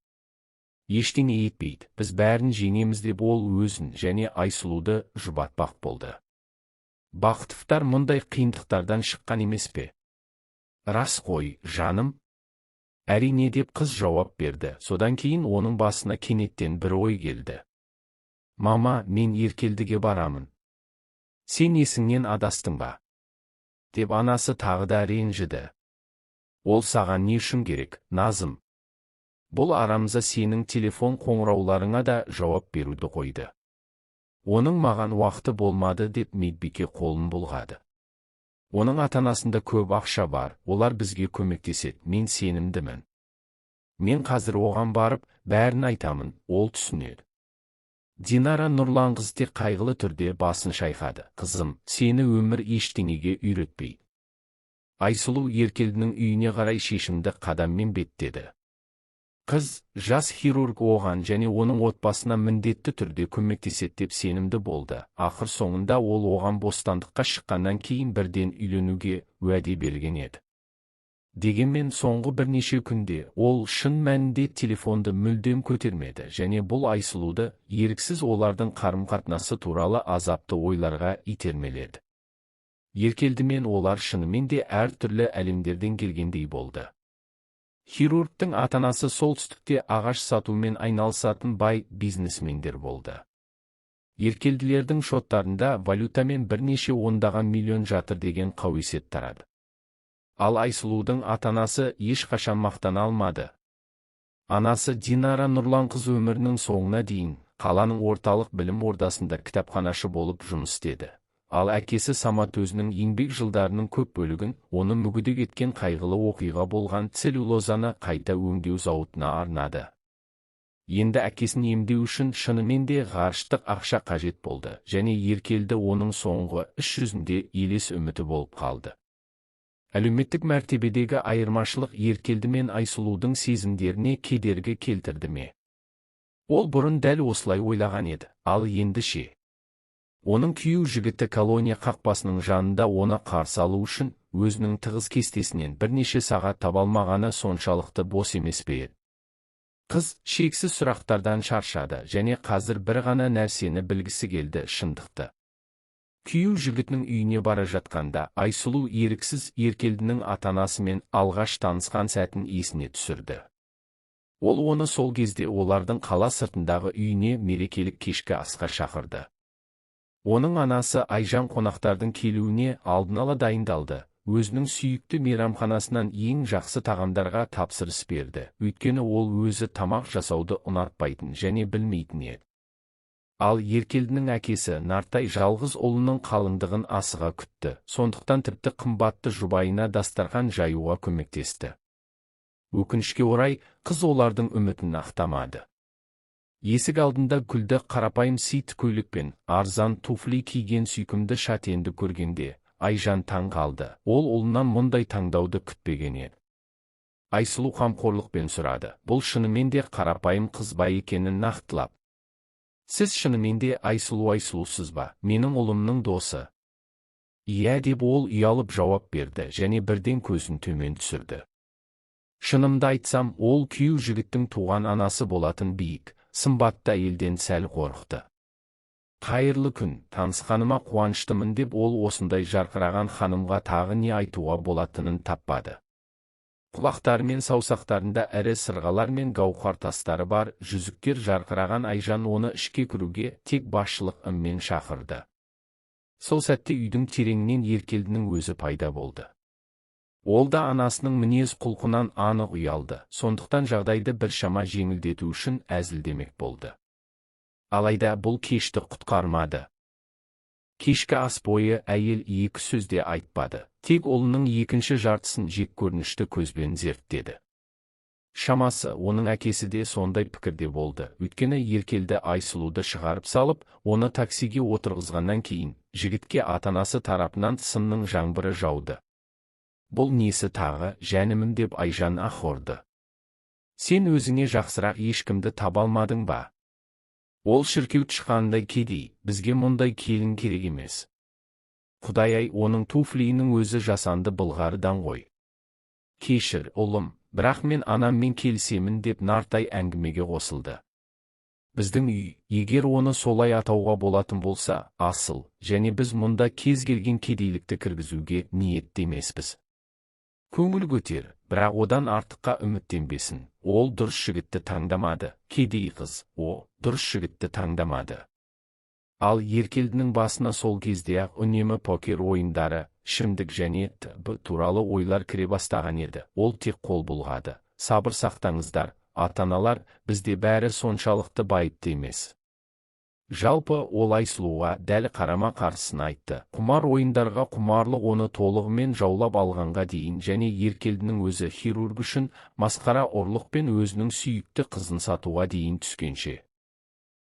«Ештеңе етпейді, біз бәрін жеңеміз» деп ол өзін және Айсұлуды жұбатпақ болды. Бақытовтар мұндай қиындықтардан шыққан емес пе? «Рас қой, жаным?» «Әрине» деп қыз жауап берді. Содан кейін оның басына кенеттен бір ой келді. «Мама, мен Еркелдіге барамын». «Сен есіңнен адастың ба?» деп анасы тағы да ренжіді. «Ол саған не үшін керек, Назым?» Бұл арамызда сенің телефон қоңырауларыңа да жауап беруді қойды. «Оның маған уақыты болмады» деп медбике қолын бұлғады. «Оның ата-анасында көп ақша бар, олар бізге көмектеседі, мен сенімдімін. Мен қазір оған барып, бәрін айтамын, ол түсінеді». Динара Нұрланқыз тек қайғылы түрде басын шайқады. «Қызым, сені өмір ештеңеге үйретпейді». Айсұлу Еркелдінің үйіне қарай шешімді қадаммен беттеді. Қыз, жас хирург оған және оның отбасына міндетті түрде көмектеседі деп сенімді болды. Ақыр соңында ол оған бостандыққа шыққаннан кейін бірден үйленуге уәде берген еді. Дегенмен соңғы бірнеше күнде ол шын мәнінде телефонды мүлдем көтермеді және бұл Айсұлуды еріксіз олардың қарым-қатынасы туралы азапты ойларға итермеледі. Еркелдімен олар шынымен де әртүрлі әлемдерден келгендей болды. Хирургтың ата-анасы солтүстікте ағаш сатумен айналысатын бай бизнесмендер болды. Еркелділердің шоттарында валютамен бірнеше ондаған миллион жатыр деген қауесет тарады. Ал Айсұлудың ата-анасы ешқашан мақтана алмады. Анасы Динара Нұрланқыз өмірінің соңына дейін қаланың орталық білім ордасында кітапханашы болып жұмыс істеді. Ал әкесі Самат өзінің еңбек жылдарының көп бөлігін оны мүгедек еткен қайғылы оқиға болған целлюлозаны қайта өңдеу зауытына арнады. Енді әкесін емдеу үшін шынымен де ғарыштық ақша қажет болды және Еркелді оның соңғы іс жүзінде елес үміті болып қалды. Әлеуметтік мәртебедегі айырмашылық Еркелді мен Айсұлудың сезімдеріне кедергі келтірді ме? Ол бұрын дәл осылай ойлаған еді, ал енді ше? Оның күйеу жігіті колония қақпасының жанында оны қарсы алу үшін өзінің тығыз кестесінен бірнеше сағат таба алмағаны соншалықты бос емес пе еді? Қыз шексіз сұрақтардан шаршады және қазір бір ғана нәрсені білгісі келді, шындықты. Күйеу жігітінің үйіне бара жатқанда Айсұлу еріксіз Еркелдінің ата-анасымен алғаш танысқан сәтін есіне түсірді. Ол оны сол кезде олардың қала сыртындағы үйіне мерекелік кешкі асқа шақырды. Оның анасы Айжан қонақтардың келуіне алдын ала дайындалды, өзінің сүйікті мейрамханасынан ең жақсы тағамдарға тапсырыс берді, өйткені ол өзі тамақ жасауды ұнатпайтын және білмейтін еді. Ал Еркелдінің әкесі Нартай жалғыз ұлының қалыңдығын асыға күтті, сондықтан тіпті қымбатты жұбайына дастархан жаюға көмектесті. Өкінішке орай, қыз олардың үмітін ақтамады. Есік алдында гүлді қарапайым сит көйлекпен арзан туфли киген сүйкімді шатенді көргенде, Айжан таң қалды. Ол ұлынан мұндай таңдауды күтпеген еді. Айсұлу қамқорлықпен сұрады. Бұл шынымен де қарапайым қыз ба екенін нақтылап. «Сіз шынымен де Айсұлусыз ба, менің ұлымның досы?» «Иә» деп ол ұялып жауап берді және бірден көзін төмен түсірді. Шынымды айтсам, ол күйеу жігіттің туған анасы болатын биік, сымбатты әйелден сәл қорықты. «Қайырлы күн, танысқаныма қуаныштымын» деп ол осындай жарқыраған ханымға тағы не айтуға болатынын таппады. Құлақтары мен саусақтарында ірі сырғалар мен гауһар тастары бар жүзіктер жарқыраған Айжан оны ішке кіруге тек басшылық ыммен шақырды. Сол сәтте үйдің тереңінен Еркелдінің өзі пайда болды. Ол да анасының мінез құлқынан анық ұялды, сондықтан жағдайды біршама жеңілдету үшін әзілдемек болды. Алайда бұл кешті құтқармады. Кешкі ас бойы әйел екі сөзде айтпады, тек ұлының екінші жартысын жек көрінішті көзбен зерттеді. Шамасы, оның әкесі де сондай пікірде болды, өйткені Еркелді Айсұлуды шығарып салып, оны таксиге отырғызғаннан кейін, жігітке ата-анасы тарапынан сынның жаңбыры жауды. «Бұл несі тағы, жәнімім?» деп Айжан аһ ұрды. «Сен өзіңе жақсырақ ешкімді таба алмадың ба? Ол шіркеу тышқанындай кедей, бізге мұндай келін керек емес. Құдай-ай, оның туфлиінің өзі жасанды былғарыдан ғой. Кешір, ұлым, бірақ мен анаммен келісемін» деп Нартай әңгімеге қосылды. «Біздің үй, егер оны солай атауға болатын болса, асыл, және біз мұнда кез келген кедейлікті кіргізуге ниетті емеспіз. Көңіл көтер, бірақ одан артыққа үміттенбесін. Ол дұрыс жігітті таңдамады, кедей қыз, о, дұрыс жігітті таңдамады». Ал Еркелдінің басына сол кезде-ақ үнемі покер ойындары, ішімдік және т.б. туралы ойлар кіре бастаған еді. Ол тек қол бұлғады. «Сабыр сақтаңыздар, ата-аналар, бізде бәрі соншалықты байыпты емес». Жалпы ол Айсұлуға дәл қарама-қарсысын айтты. Құмар ойындарға құмарлық оны толығымен жаулап алғанға дейін және Еркелдінің өзі хирург үшін масқара ұрлық пен өзінің сүйікті қызын сатуға дейін түскенше.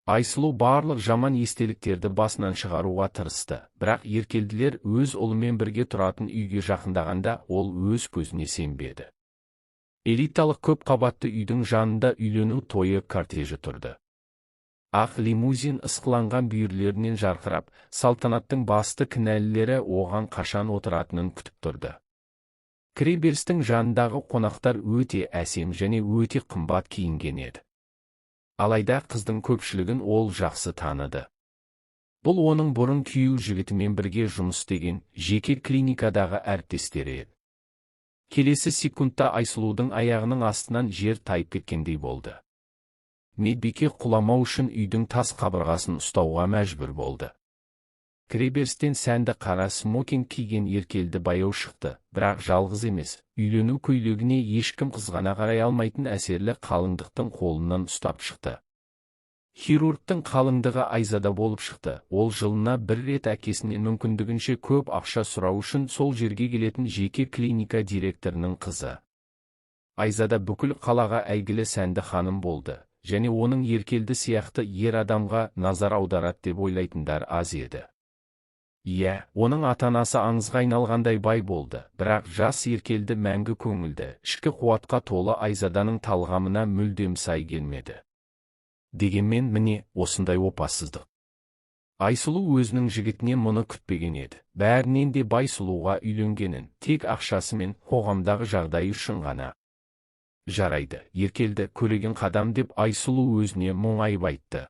Айсұлу барлық жаман естеліктерді басынан шығаруға тырысты, бірақ Еркелділер өз ұлымен бірге тұратын үйге жақындағанда ол өз көзіне сенбеді. Элиталық көп қабатты үйдің жанында үйлену тойы кортежі тұрды. Ақ лимузин ысқыланған бүйірлерінен жарқырап, салтанаттың басты кінәлілері оған қашан отыратынын күтіп тұрды. Кіреберістің жанындағы қонақтар өте әсем және өте қымбат киінген еді. Алайда қыздың көпшілігін ол жақсы таныды. Бұл оның бұрын күйеу жігітімен бірге жұмыс істеген жеке клиникадағы әріптестері еді. Келесі секундта Айсұлудың аяғының астынан жер тайып кеткендей болды. Медбике құламау үшін үйдің тас қабырғасын ұстауға мәжбүр болды. Кіреберістен сәнді қара смокинг киген Еркелді баяу шықты, бірақ жалғыз емес, үйлену көйлегіне ешкім қызғана қарай алмайтын әсерлі қалыңдықтың қолынан ұстап шықты. Хирургтың қалыңдығы Айзада болып шықты. Ол жылына бір рет әкесінен мүмкіндігінше көп ақша сұрау үшін сол жерге келетін жеке клиника директорының қызы. Айзада бүкіл қалаға әйгілі сәнді ханым болды, және оның Еркелді сияқты ер адамға назар аударады деп ойлайтындар аз еді. Иә, оның ата-анасы аңызға айналғандай бай болды, бірақ жас Еркелді мәңгі көңілді, ішкі қуатқа толы Айзаданың талғамына мүлдем сай келмеді. Дегенмен міне, осындай опасыздық. Айсұлу өзінің жігітіне мұны күтпеген еді. Бәрінен де Байсұлуға үйленгенін, тек ақшасы мен қоғамдағы жағдайы үшін ғана. Жарайды, Еркелді көреген қадам деп Айсұлу өзіне мұңайып айтты.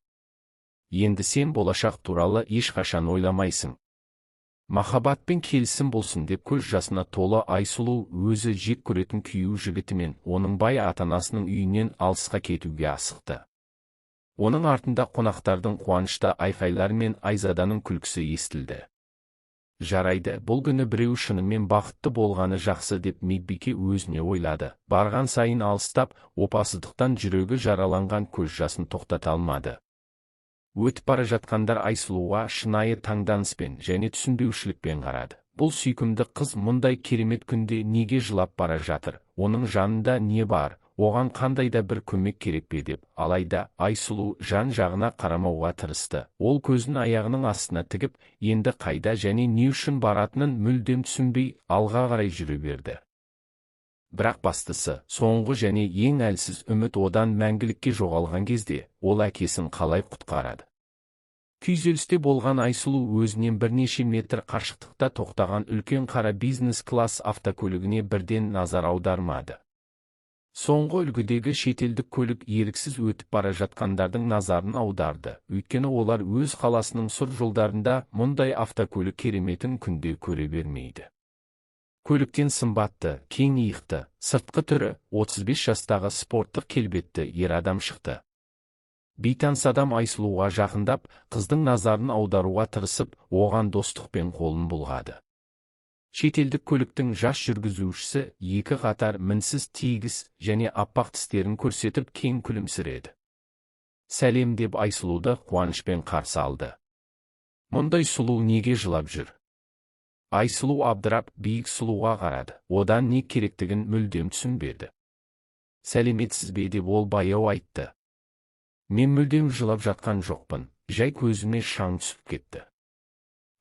Енді сен болашақ туралы ешқашан ойламайсың. Махаббат пен келісім болсын деп көз жасына толы Айсұлу өзі жек көретін күйеу жігітімен оның бай ата-анасының үйінен алысқа кетуге асықты. Оның артында қонақтардың қуанышты айқайлары мен Айзаданың күлкісі естілді. Жарайды, бұл күні біреу шынымен бақытты болғаны жақсы деп медбике өзіне ойлады. Барған сайын алыстап, опасыздықтан жүрегі жараланған көз жасын тоқтата алмады. Өтіп бара жатқандар Айсұлуға шынайы таңданыспен және түсінбеушілікпен қарады. Бұл сүйкімді қыз мұндай керемет күнде неге жылап бара жатыр? Оның жанында не бар? Оған қандай да бір көмек керек пе деп. Алайда Айсұлу жан-жағына қарамауға тырысты. Ол көзін аяғының астына тігіп, енді қайда және не үшін баратынын мүлдем түсінбей, алға қарай жүре берді. Бірақ бастысы, соңғы және ең әлсіз үміт одан мәңгілікке жоғалған кезде, ол әкесін қалай құтқарады? Күйзелісте болған Айсұлу өзінен бірнеше метр қашықтықта тоқтаған үлкен қара бизнес класс автокөлігіне бірден назар аудармады. Соңғы үлгідегі шетелдік көлік еріксіз өтіп бара жатқандардың назарын аударды, өйткені олар өз қаласының сұр жолдарында мұндай автокөлік кереметін күнде көре бермейді. Көліктен сымбатты, кең иықты, сыртқы түрі 35 жастағы спорттық келбетті ер адам шықты. Бейтаныс адам Айсұлуға жақындап, қыздың назарын аударуға тырысып, оған достықпен қолын бұлғады. Шетелдік көліктің жас жүргізушісі екі қатар мінсіз тегіс және аппақ тістерін көрсетіп кең күлімсіреді. Сәлем деп Айсұлуды қуанышпен қарсы алды. Мұндай сұлу неге жылап жүр? Айсұлу абдырап биік сұлуға қарады, одан не керектігін мүлдем түсінбеді. Сәлеметсіз бе деп ол баяу айтты. Мен мүлдем жылап жатқан жоқпын, жай көзіме шаң түсіп кетті.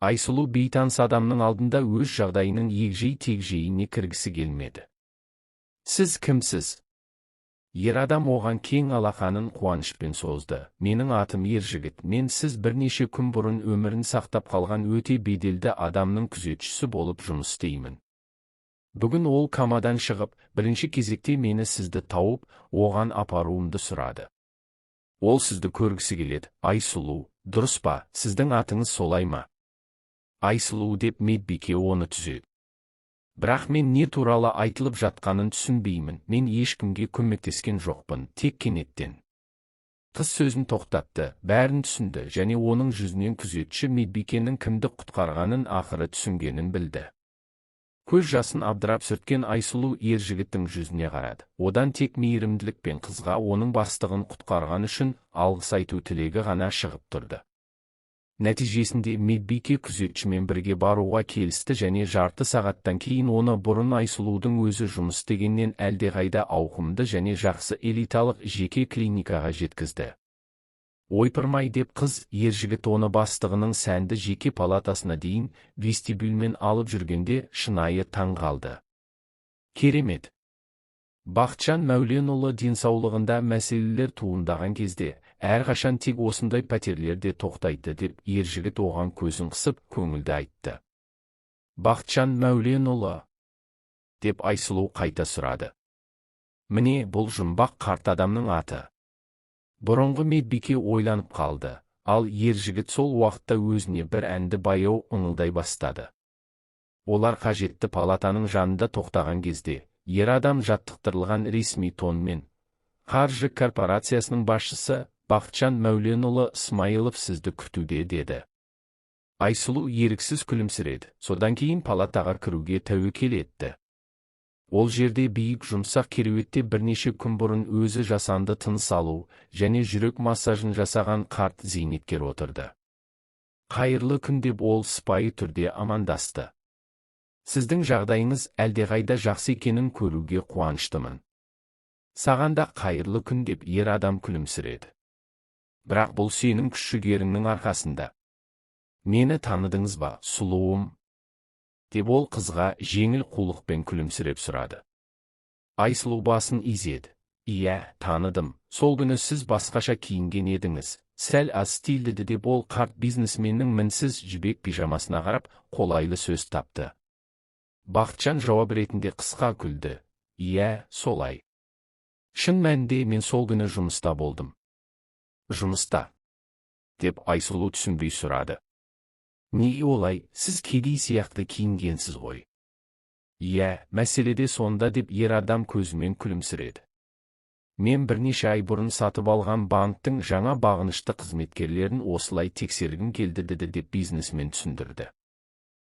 Айсұлу бейтаныс адамның алдында өз жағдайының егжей-тегжейіне кіргісі келмеді. Сіз кімсіз? Ер адам оған кең алақанын қуанышпен созды. Менің атым Ержігіт, мен сіз бірнеше күн бұрын өмірін сақтап қалған өте беделді адамның күзетшісі болып жұмыс істеймін. Бүгін ол камадан шығып, бірінші кезекте мені сізді тауып, оған апаруымды сұрады. Ол сізді көргісі келеді. Айсұлу, дұрыс па, сіздің атыңыз солай ма? Айсұлу деп медбике оны түзеді. Бірақ мен не туралы айтылып жатқанын түсінбеймін, мен ешкімге көмектескен жоқпын, тек кенеттен. Қыз сөзін тоқтатты, бәрін түсінді және оның жүзінен күзетші медбикенің кімді құтқарғанын ақыры түсінгенін білді. Көз жасын абдырап сүрткен Айсұлу Ержігіттің жүзіне қарады. Одан тек мейірімділік пен қызға оның бастығын құтқарған үшін алғыс айту тілегі ғана шығып тұрды. Нәтижесінде медбике күзетшімен бірге баруға келісті және жарты сағаттан кейін оны бұрын Айсұлудың өзі жұмыс істегеннен әлдеқайда ауқымды және жақсы элиталық жеке клиникаға жеткізді. Ойпырмай деп қыз Ержігіт оны бастығының сәнді жеке палатасына дейін вестибюльмен алып жүргенде шынайы таң қалды. Керемет! Бақытжан Мәуленұлы денсаулығында мәселелер туындаған кезде, әрқашан тек осындай пәтерлерде тоқтайды деп Ержігіт оған көзін қысып көңілді айтты. Бақытжан Мәуленұлы? Деп Айсұлу қайта сұрады. Міне бұл жұмбақ қарт адамның аты. Бұрынғы медбике ойланып қалды, ал Ержігіт сол уақытта өзіне бір әнді баяу ыңылдай бастады. Олар қажетті палатаның жанында тоқтаған кезде, ер адам жаттықтырылған ресми тонмен, қаржы корпорациясының басшысы Бақытжан Мәуленұлы Смайылов сізді күтуде деді. Айсұлу еріксіз күлімсіреді, содан кейін палатаға кіруге тәуекел етті. Ол жерде биік жұмсақ кереуетте бірнеше күн бұрын өзі жасанды тыныс алу және жүрек массажын жасаған қарт зейнеткер отырды. Қайырлы күн деп ол сыпайы түрде амандасты. Сіздің жағдайыңыз әлдеқайда жақсы екенін көруге қуаныштымын. Саған да қайырлы күн деп ер адам күлімсіреді. Бірақ бұл сенің күш-жігеріңнің арқасында. Мені таныдыңыз ба, сұлуым? Деп ол қызға жеңіл қулықпен күлімсіреп сұрады. Айсұлу басын изеді. Иә, таныдым. Сол күні сіз басқаша киінген едіңіз. Сәл аз стильді деп ол қарт бизнесменнің мінсіз жібек пижамасына қарап, қолайлы сөз тапты. Бақытжан жауап ретінде қысқа күлді. Иә, солай. Шын мәнінде мен сол күні жұмыста болдым. Жұмыста? Деп Айсұлу түсінбей сұрады. Неге олай, сіз кедей сияқты киінгенсіз ғой. Иә, мәселеде сонда деп ер адам көзімен күлімсіреді. Мен бірнеше ай бұрын сатып алған банктың жаңа бағынышты қызметкерлерін осылай тексергім келді деп бизнесмен түсіндірді.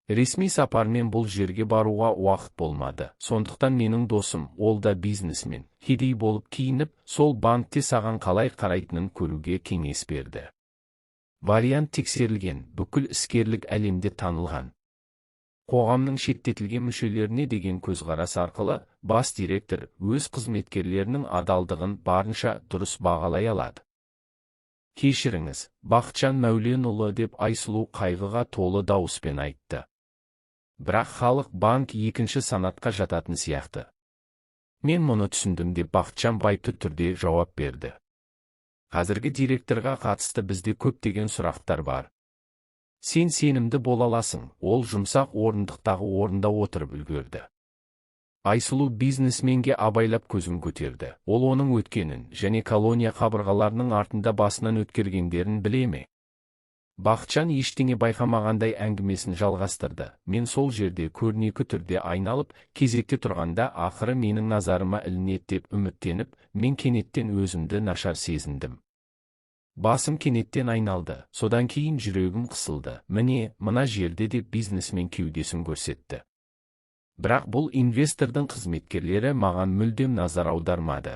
Ресми сапармен бұл жерге баруға уақыт болмады. Сондықтан менің досым, ол да бизнесмен, кедей болып киініп, сол банкте саған қалай қарайтынын көруге кеңес берді. Вариант тексерілген, бүкіл іскерлік әлемде танылған. Қоғамның шеттетілген мүшелеріне деген көзқарас арқылы, бас директор өз қызметкерлерінің адалдығын барынша дұрыс бағалай алады. Кешіріңіз, Бақытжан Мәуленұлы деп Айсұлу қайғыға толы дауыспен айтты. Бірақ халық банк екінші санатқа жататын сияқты. Мен мұны түсіндім деп Бақытжан байыпты түрде жауап берді. Қазіргі директорға қатысты бізде көптеген сұрақтар бар. Сен сенімді бола аласың, ол жұмсақ орындықтағы орында отырып үлгерді. Айсұлу бизнесменге абайлап көзін көтерді. Ол оның өткенін және колония қабырғаларының артында басынан өткергендерін біле ме? Бақытжан ештеңе байқамағандай әңгімесін жалғастырды. Мен сол жерде көрнекі түрде айналып, кезекте тұрғанда ақыры менің назарыма ілінеді деп үміттеніп, мен кенеттен өзімді нашар сезіндім. Басым кенеттен айналды, содан кейін жүрегім қысылды. Міне, мына жерде деп бизнесмен кеудесін көрсетті. Бірақ бұл инвестордың қызметкерлері маған мүлдем назар аудармады.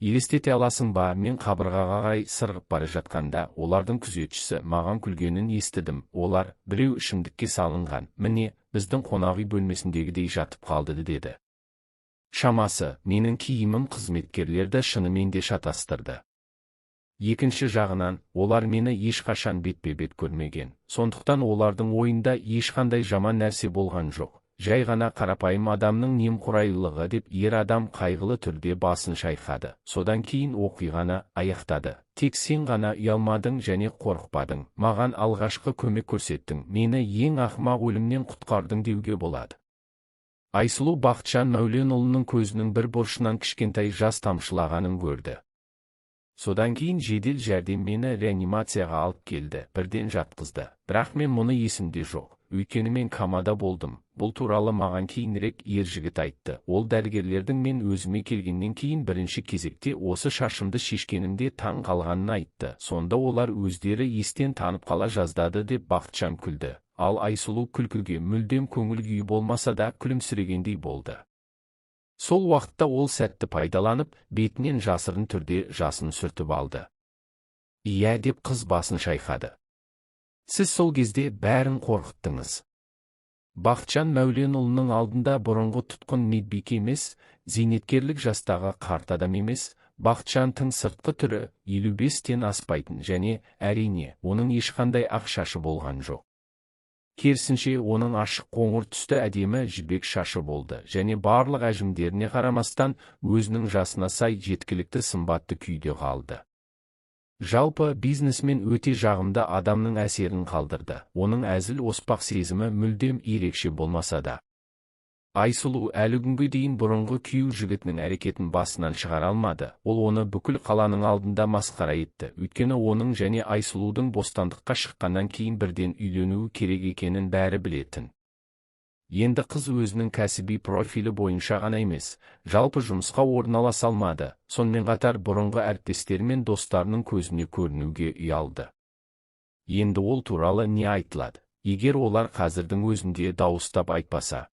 Елестете аласың ба, мен қабырғаға қарай сырғып бара жатқанда, олардың күзетшісі маған күлгенін естідім. Олар, біреу ішімдікке салынған, міне, біздің қонақ үй бөлмесіндегідей жатып қалды деді. Шамасы, менің киімім қызметкерлерді шынымен де шатастырды. Екінші жағынан, олар мені ешқашан бетпе-бет көрмеген. Сондықтан олардың ойында ешқандай жаман нәрсе болған жоқ. Жай ғана қарапайым адамның немқұрайлылығы деп ер адам қайғылы түрде басын шайқады. Содан кейін оқиғаны аяқтады. Тек сен ғана ұялмадың және қорықпадың. Маған алғашқы көмек көрсеттің. Мені ең ақымақ өлімнен құтқардың деуге болады. Айсұлу Бақытжан Мәуленұлының көзінің бір бұрышынан кішкентай жас тамшылағанын көрді. Содан кейін жедел жәрдем мені реанимацияға алып келді. Бірден жатқызды. Бірақ мен мұны есімде жоқ. Өйткені мен комада болдым. Бұл туралы маған кейінірек ер жігіт айтты. Ол дәрігерлердің мен өзіме келгеннен кейін бірінші кезекте осы шашымды шешкенімде таң қалғанын айтты. Сонда олар өздері естен танып қала жаздады деп Бақытжан күлді. Ал Айсұлу күлкіге мүлдем көңіл күйі болмаса да күлімсірегендей болды. Сол уақытта ол сәтті пайдаланып, бетінен жасырын түрде жасын сүртіп алды. Иә деп қыз басын шайқады. Сіз сол кезде бәрін қорқыттыңыз. Бақытжан Мәуленұлының алдында бұрынғы тұтқын медбике емес, зейнеткерлік жастағы қарт адам емес, Бақытжан сыртқы түрі 55-тен аспайтын және әрине, оның ешқандай ақ шашы болған жоқ. Керісінше оның ашық қоңыр түсті әдемі жібек шашы болды және барлық әжімдеріне қарамастан өзінің жасына сай жеткілікті сымбатты күйде қалды. Жалпы бизнесмен өте жағымды адамның әсерін қалдырды. Оның әзіл оспақ сезімі мүлдем ерекше болмаса да. Айсұлу әлі күнге дейін бұрынғы күйеу жігітінің әрекетін басынан шығара алмады. Ол оны бүкіл қаланың алдында масқара етті. Өйткені оның және Айсұлудың бостандыққа шыққаннан кейін бірден үйленуі керек екенін бәрі білетін. Енді қыз өзінің кәсіби профилі бойынша ғана емес, жалпы жұмысқа орналаса алмады. Сонымен қатар бұрынғы әріптестері мен достарының көзіне көрінуге ұялды. Енді ол туралы не айтылады, егер олар қазірдің өзінде дауыстап айтпаса?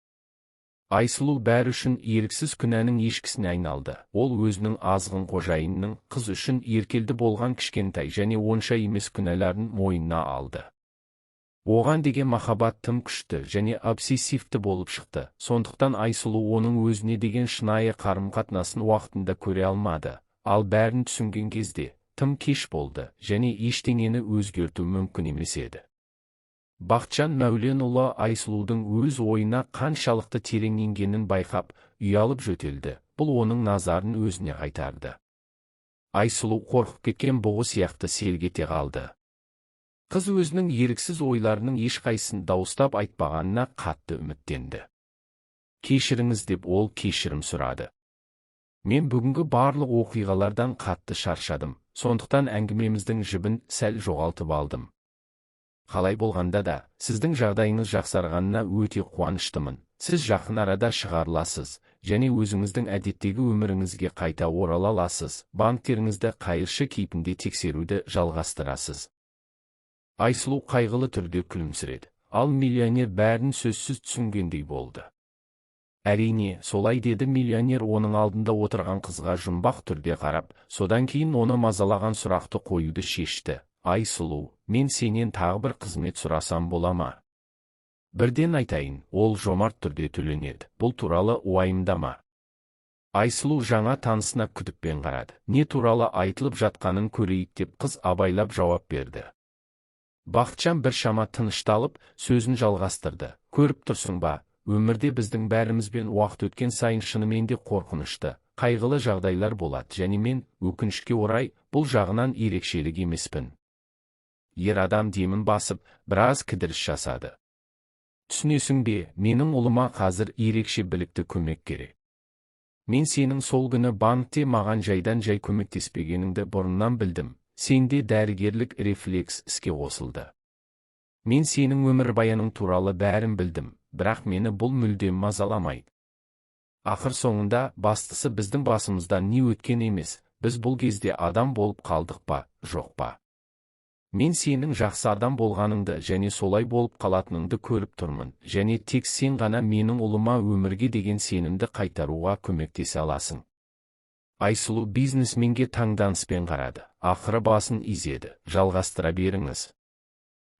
Айсұлу бәрі үшін еріксіз күнәнің ешкісіне айналды. Ол өзінің азғын қожайынның қыз үшін еркелді болған кішкентай және онша емес күнәларын мойнына алды. Оған деген махаббат тым күшті және обсессивті болып шықты. Сондықтан Айсұлу оның өзіне деген шынайы қарым-қатынасын уақытында көре алмады. Ал бәрін түсінген кезде тым кеш болды және ештеңені өзгерту мүмкін емес еді. Бақытжан Мәуленұлы Айсұлудың өз ойына қаншалықты терең енгенін байқап, ұялып жөтелді. Бұл оның назарын өзіне қайтарды. Айсұлу қорқып кеткен бұғы сияқты селк ете қалды. Қыз өзінің еріксіз ойларының ешқайсысын дауыстап айтпағанына қатты үміттенді. Кешіріңіз деп ол кешірім сұрады. Мен бүгінгі барлық оқиғалардан қатты шаршадым, сондықтан әңгімеміздің жібін сәл жоғалтып алдым. Қалай болғанда да, сіздің жағдайыңыз жақсарғанына өте қуаныштымын. Сіз жақын арада шығарыласыз, және өзіңіздің әдеттегі өміріңізге қайта орала аласыз. Банктеріңізді қайыршы кейпінде тексеруді жалғастырасыз. Айсұлу қайғылы түрде күлімсіреді, ал миллионер бәрін сөзсіз түсінгендей болды. Әрине, солай деді миллионер оның алдында отырған қызға жұмбақ түрде қарап, содан кейін оны мазалаған сұрақты қоюды шешті. Айсұлу, мен сенен тағы бір қызмет сұрасам бола ма? Бірден айтайын, ол жомарт түрде төленеді. Бұл туралы уайымдама. Айсұлу жаңа танысына күдікпен қарады. Не туралы айтылып жатқанын көрейік деп қыз абайлап жауап берді. Бақытжан біршама тынышталып, сөзін жалғастырды. Көріп тұрсың ба, өмірде біздің бәрімізбен уақыт өткен сайын шынымен де қорқынышты, қайғылы жағдайлар болады және мен, өкінішке орай, бұл жағынан ерекшелік емеспін. Ер адам демін басып, біраз кідіріс жасады. Түсінесің бе, менің ұлыма қазір ерекше білікті көмек керек. Мен сенің сол күні банкте маған жайдан жай көмектеспегеніңді бұрыннан білдім. Сенде дәрігерлік рефлекс іске қосылды. Мен сенің өмірбаяның туралы бәрін білдім, бірақ мені бұл мүлдем мазаламайды. Ақыр соңында бастысы біздің басымыздан не өткен емес, біз бұл кезде адам болып қалдық па, жоқ па. Мен сенің жақсы адам болғаныңды және солай болып қалатыныңды көріп тұрмын, және тек сен ғана менің ұлыма өмірге деген сенімді қайтаруға көмектесе аласың. Айсұлу бизнесменге таңданыспен қарады, ақыры басын изеді, жалғастыра беріңіз.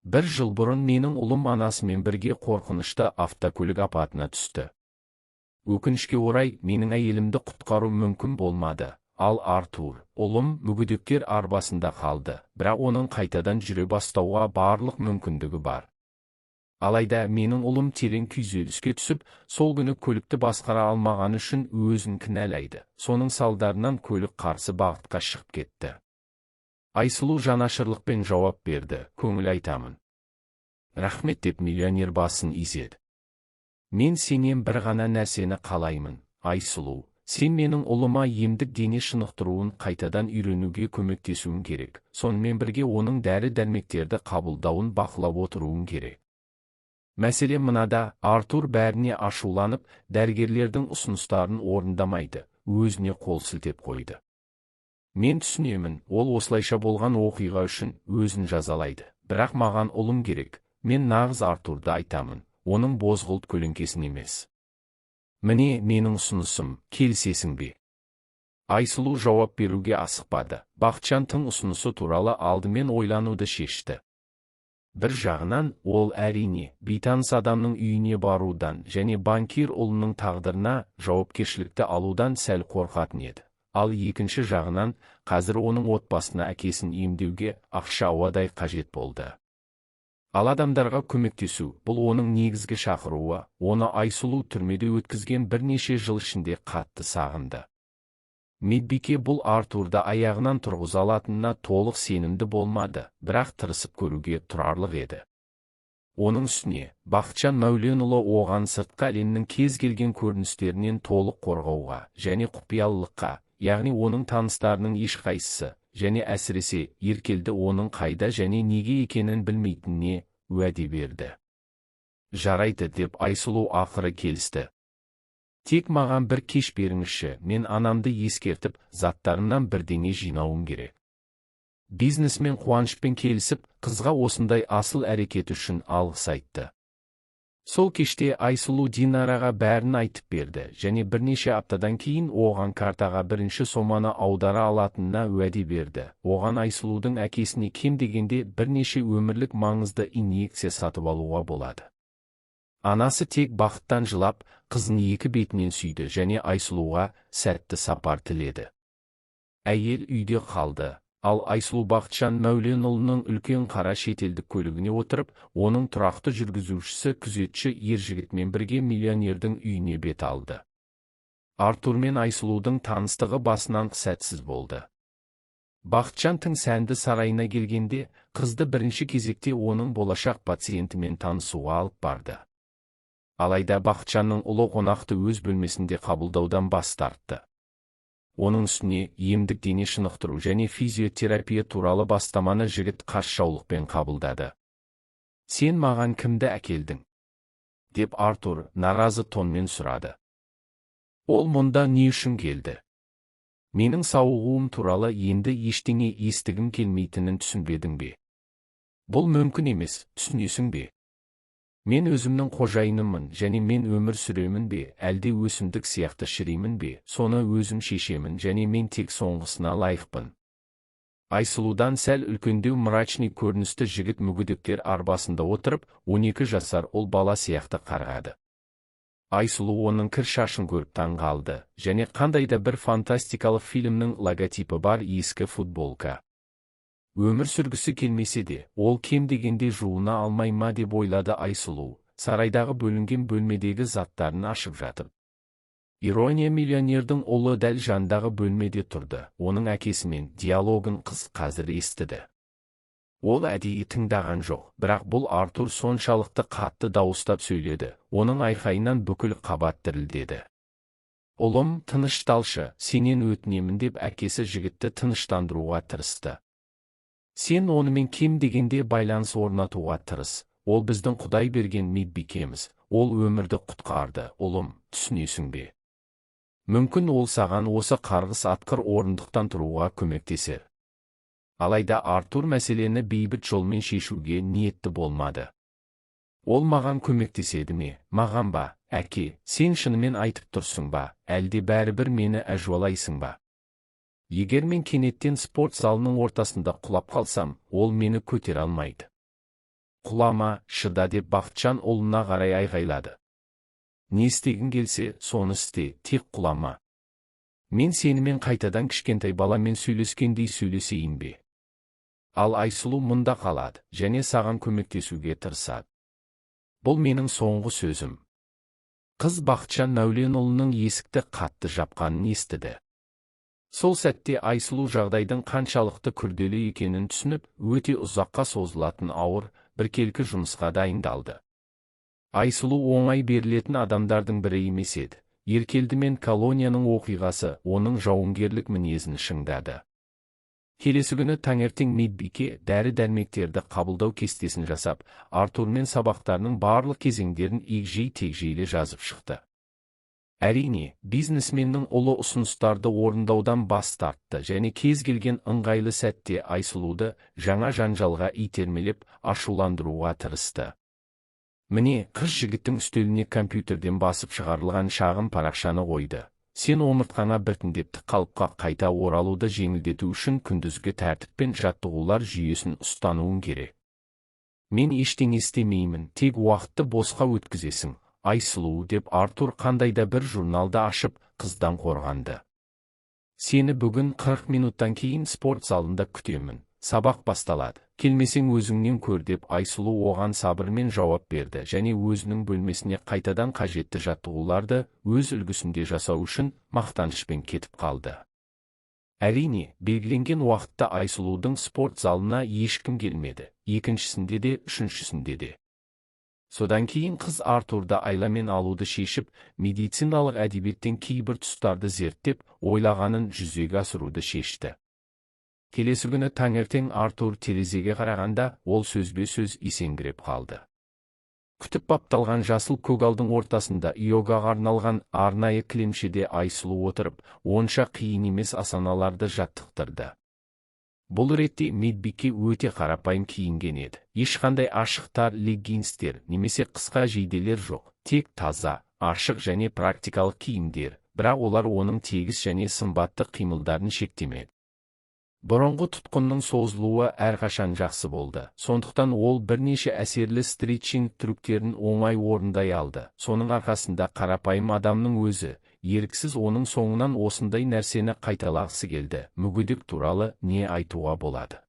1 жыл бұрын менің ұлым анасымен бірге қорқынышты автокөлік апатына түсті. Өкінішке орай, менің әйелімді құтқару мүмкін болмады. Ал Артур, ұлым, мүгедектер арбасында қалды, бірақ оның қайтадан жүре бастауға барлық мүмкіндігі бар. Алайда менің ұлым терең күйзеліске түсіп, сол күні көлікті басқара алмағаны үшін өзін кінәлайды. Соның салдарынан көлік қарсы бағытқа шығып кетті. Айсұлу жанашырлықпен жауап берді, көңіл айтамын. Рахмет деп миллионер басын изеді. Мен сенен бір ғана нәрсені қалаймын, Айсұлу. Сен менің ұлыма емдік дене шынықтыруын қайтадан үйренуге көмектесуің керек. Сонымен бірге оның дәрі-дәрмектерді қабылдауын бақылап отыруың керек. Мәселе мынада, Артур бәріне ашуланып, дәрігерлердің ұсыныстарын орындамайды, өзіне қол сілтеп қойды. Мен түсінемін, ол осылайша болған оқиға үшін өзін жазалайды. Бірақ маған ұлым керек. Мен нағыз Артурды айтамын, оның бозғылт көлеңкесін емес. Міне менің ұсынысым, келісесің бе? Айсұлу жауап беруге асықпады. Бақытжан тың ұсынысы туралы алдымен ойлануды шешті. Бір жағынан, ол әрине, бейтаныс адамның үйіне барудан және банкир ұлының тағдырына жауапкершілікті алудан сәл қорқатын еді. Ал екінші жағынан, қазір оның отбасына әкесін емдеуге ақша ауадай қажет болды. Ал адамдарға көмектесу, бұл оның негізгі шақыруы, оны Айсұлу түрмеде өткізген бірнеше жыл ішінде қатты сағынды. Медбике бұл Артурды аяғынан тұрғыза алатынына толық сенімді болмады, бірақ тырысып көруге тұрарлық еді. Оның үстіне, Бақытжан Мәуленұлы оған сыртқы әлемнің кез келген көріністерінен толық қорғауға және құпиялылыққа, яғни оның таныстарының ешқайсысы, және әсіресе еркелді оның қайда және неге екенін білмейтініне уәде берді. Жарайды деп Айсұлу ақыры келісті. Тек маған бір кеш беріңізші, мен анамды ескертіп, заттарымнан бірдеңе жинауым керек. Бизнесмен қуанышпен келісіп, қызға осындай асыл әрекет үшін алғыс айтты. Сол кеште Айсұлу Динараға бәрін айтып берді, және бірнеше аптадан кейін оған картаға бірінші соманы аудара алатынына уәде берді. Оған Айсұлудың әкесіне кем дегенде бірнеше өмірлік маңызды инъекция сатып алуға болады. Анасы тек бақыттан жылап, қызын екі бетінен сүйді және Айсұлуға сәтті сапар тіледі. Әйел үйде қалды. Ал Айсұлу Бақытжан Мәуленұлының үлкен қара шетелдік көлігіне отырып, оның тұрақты жүргізушісі күзетші ержігітмен бірге миллионердің үйіне бет алды. Артур мен Айсұлудың таныстығы басынан сәтсіз болды. Бақытжан тың сәнді сарайына келгенде, қызды бірінші кезекте оның болашақ пациентімен танысуға алып барды. Алайда Бақытжанның ұлы қонақты өз бөлмесінде қабылдаудан бас тартты. Оның үстіне емдік дене шынықтыру және физиотерапия туралы бастаманы жігіт қасшаулықпен қабылдады. Сен маған кімді әкелдің? Деп Артур наразы тонмен сұрады. Ол мұнда не үшін келді? Менің сауығуым туралы енді ештеңе естігім келмейтінін түсінбедің бе? Бұл мүмкін емес, түсінесің бе? Мен өзімнің қожайынымын және мен өмір сүремін бе, әлде өсімдік сияқты шіреймін бе, соны өзім шешемін және мен тек соңғысына лайықпын. Айсұлудан сәл үлкендеу мрачный көріністі жігіт мүгедектер арбасында отырып, 12 жасар ұл бала сияқты қарады. Айсұлу оның кір шашын көріп таң қалды, және қандайда бір фантастикалық фильмнің логотипі бар ескі футболка. Өмір сүргісі келмесе де, ол кем дегенде жуына алмай ма деп ойлады Айсұлу, сарайдағы бөлінген бөлмедегі заттарын ашып жатып. Ирония, миллионердің ұлы дәл жандағы бөлмеде тұрды, оның әкесімен диалогын қыз қазір естіді. Ол әдейі тыңдаған жоқ, бірақ бұл Артур соншалықты қатты дауыстап сөйледі, оның айқайынан бүкіл қабат дірілдеді. «Ұлым, тынышталшы, сенен өтінемін» деп әкесі жігітті тыныштандыруға тырысты. «Сен онымен кем дегенде байланыс орнатуға тырыс. Ол біздің Құдай берген медбикеміз, ол өмірді құтқарды, ұлым, түсінесің бе? Мүмкін ол саған осы қарғыс атқыр орындықтан тұруға көмектесер». Алайда Артур мәселені бейбіт жолмен шешуге ниетті болмады. «Ол маған көмектеседі ме, маған ба, әке, сен шынымен айтып тұрсың ба, әлде бәрібір мені әжуалайсың ба? Егер мен кенеттен спорт залының ортасында құлап қалсам, ол мені көтере алмайды». «Құлама, шыда» деп Бақытжан ұлына қарай айғайлады. «Не істегің келсе, соны істе, тек құлама. Мен сенімен қайтадан кішкентай баламен сөйлескендей сөйлесейін бе? Ал Айсұлу мұнда қалады, және саған көмектесуге тырысады. Бұл менің соңғы сөзім». Қыз Бақытжан Нәуленұлының есікті қатты жапқанын естіді. Сол сәтте Айсұлу жағдайдың қаншалықты күрделі екенін түсініп, өте ұзаққа созылатын ауыр, біркелкі жұмысқа дайындалды. Айсұлу оңай берілетін адамдардың бірі емес еді. Еркелді мен колонияның оқиғасы оның жауынгерлік мінезін шыңдады. Келесі күні таңертең медбике дәрі-дәрмектерді қабылдау кестесін жасап, Артурмен сабақтарының барлық кезеңдерін егжей-тегжейлі жазып шықты. Әрине, бизнесменнің ұлы ұсыныстарды орындаудан бас тартты және кез келген ыңғайлы сәтте Айсұлуды жаңа жанжалға итермелеп, ашуландыруға тырысты. Міне, қыз жігіттің үстеліне компьютерден басып шығарылған шағын парақшаны қойды. «Сен омыртқаңа біртіндепті қалыпқа қайта оралуды жеңілдету үшін күндізгі тәртіп пен жаттығулар жүйесін ұстануың керек. Мен ештеңе істемеймін, тек уақытты босқа өткізесің, Айсұлу» деп Артур қандайда бір журналды ашып, қыздан қорғанды. «Сені бүгін 40 минуттан кейін спорт залында күтемін. Сабақ басталады. Келмесең өзіңнен көр» деп Айсұлу оған сабырмен жауап берді және өзінің бөлмесіне қайтадан қажетті жаттығуларды өз үлгісінде жасау үшін мақтанышпен кетіп қалды. Әрине, белгіленген уақытта Айсұлудың спорт залына ешкім келмеді, екіншісінде де, үшіншісінде де. Содан кейін қыз Артурды айламен алуды шешіп, медициналық әдебиеттен кейбір тұстарды зерттеп, ойлағанын жүзеге асыруды шешті. Келесі күні таңертең Артур терезеге қарағанда, ол сөзбе-сөз есеңгіреп қалды. Күтіп бапталған жасыл көгалдың ортасында йогаға арналған арнайы кілемшеде Айсұлу отырып, онша қиын емес асаналарды жаттықтырды. Бұл ретте медбике өте қарапайым киінген еді. Ешқандай ашықтар леггинстер немесе қысқа жейделер жоқ, тек таза, ашық және практикалық киімдер, бірақ олар оның тегіс және сымбатты қимылдарын шектемеді. Бұрынғы тұтқынның созылуы әрқашан жақсы болды, сондықтан ол бірнеше әсерлі стретчинг трюктерін оңай орындай алды. Соның арқасында қарапайым адамның өзі, еріксіз оның соңынан осындай нәрсені қайталағысы келді. Мүгедек туралы не айтуға болады?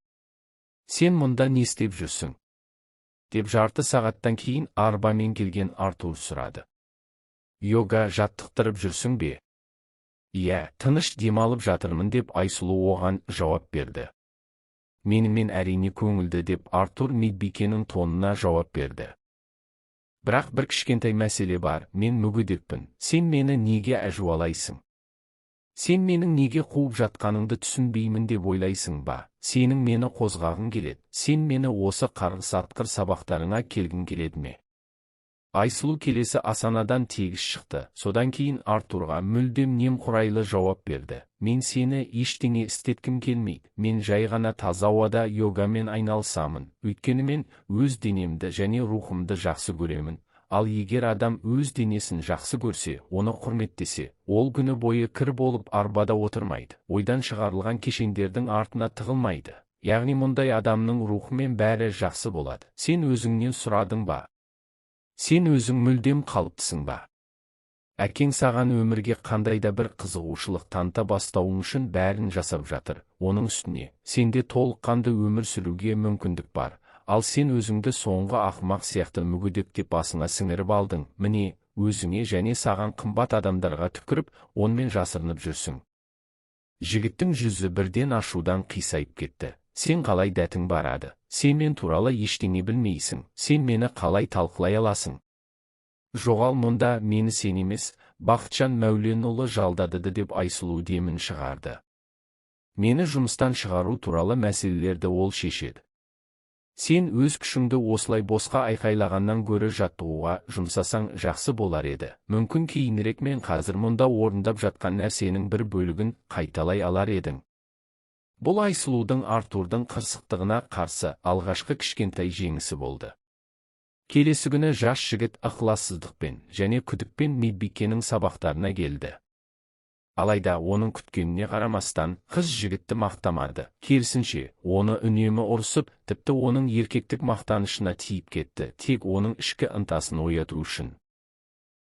«Сен мұнда не істеп жүрсің?» деп жарты сағаттан кейін арбамен келген Артур сұрады. «Йога жаттықтырып жүрсің бе?» «Иә, тыныш демалып жатырмын» деп Айсұлу оған жауап берді. «Менімен әрине көңілді» деп Артур медбикенің тонына жауап берді. «Бірақ бір кішкентай мәселе бар, мен мүгедекпін, сен мені неге әжуалайсың? Сен менің неге қуып жатқаныңды түсінбеймін деп ойлайсың ба? Сенің мені қозғағың келеді, сен мені осы қарғыс атқыр сабақтарыңа келгің келеді ме?» Айсұлу келесі асанадан тегіс шықты. Содан кейін Артурға мүлдем немқұрайлы жауап берді. «Мен сені ештеңе істеткім келмейді. Мен жай ғана таза ауада йогамен айналысамын. Өйткені мен өз денемді және рухымды жақсы көремін. Ал егер адам өз денесін жақсы көрсе, оны құрметтесе, ол күні бойы кір болып арбада отырмайды. Ойдан шығарылған кешендердің артына тығылмайды. Яғни мұндай адамның рухымен бәрі жақсы болады. Сен өзіңнен сұрадың ба? Сен өзің мүлдем қалыптысың ба? Әкең саған өмірге қандайда бір қызығушылық таныта бастауың үшін бәрін жасап жатыр. Оның үстіне, сенде толыққанды өмір сүруге мүмкіндік бар. Ал сен өзіңді соңғы ақымақ сияқты мүгедек деп басыңа сіңіріп алдың. Міне, өзіңе және саған қымбат адамдарға түкіріп, онымен жасырынып жүрсің. Жігіттің жүзі бірден ашудан қисайып кетті. сен қалай дәтің барады? Сен мен туралы ештеңе білмейсің, сен мені қалай талқылай аласың? Жоғал мұнда, мені сен емес, Бақытжан Мәуленұлы жалдады деп Айсұлу демін шығарды. Мені жұмыстан шығару туралы мәселелерді ол шешеді. Сен өз күшіңді осылай босқа айқайлағаннан гөрі жаттығуға жұмсасаң жақсы болар еді. Мүмкін кейінірек мен қазір мұнда орындап жатқан нәрсенің бір бөлігін қайталай алар едің. Бұл Айсұлудың Артурдың қырсықтығына қарсы алғашқы кішкентай жеңісі болды. Келесі күні жас жігіт ықылассыздықпен және күдікпен медбикенің сабақтарына келді. Алайда оның күткеніне қарамастан, қыз жігітті мақтамады. Керісінше, оны үнемі ұрсып, тіпті оның еркектік мақтанышына тиіп кетті, тек оның ішкі ынтасын ояту үшін.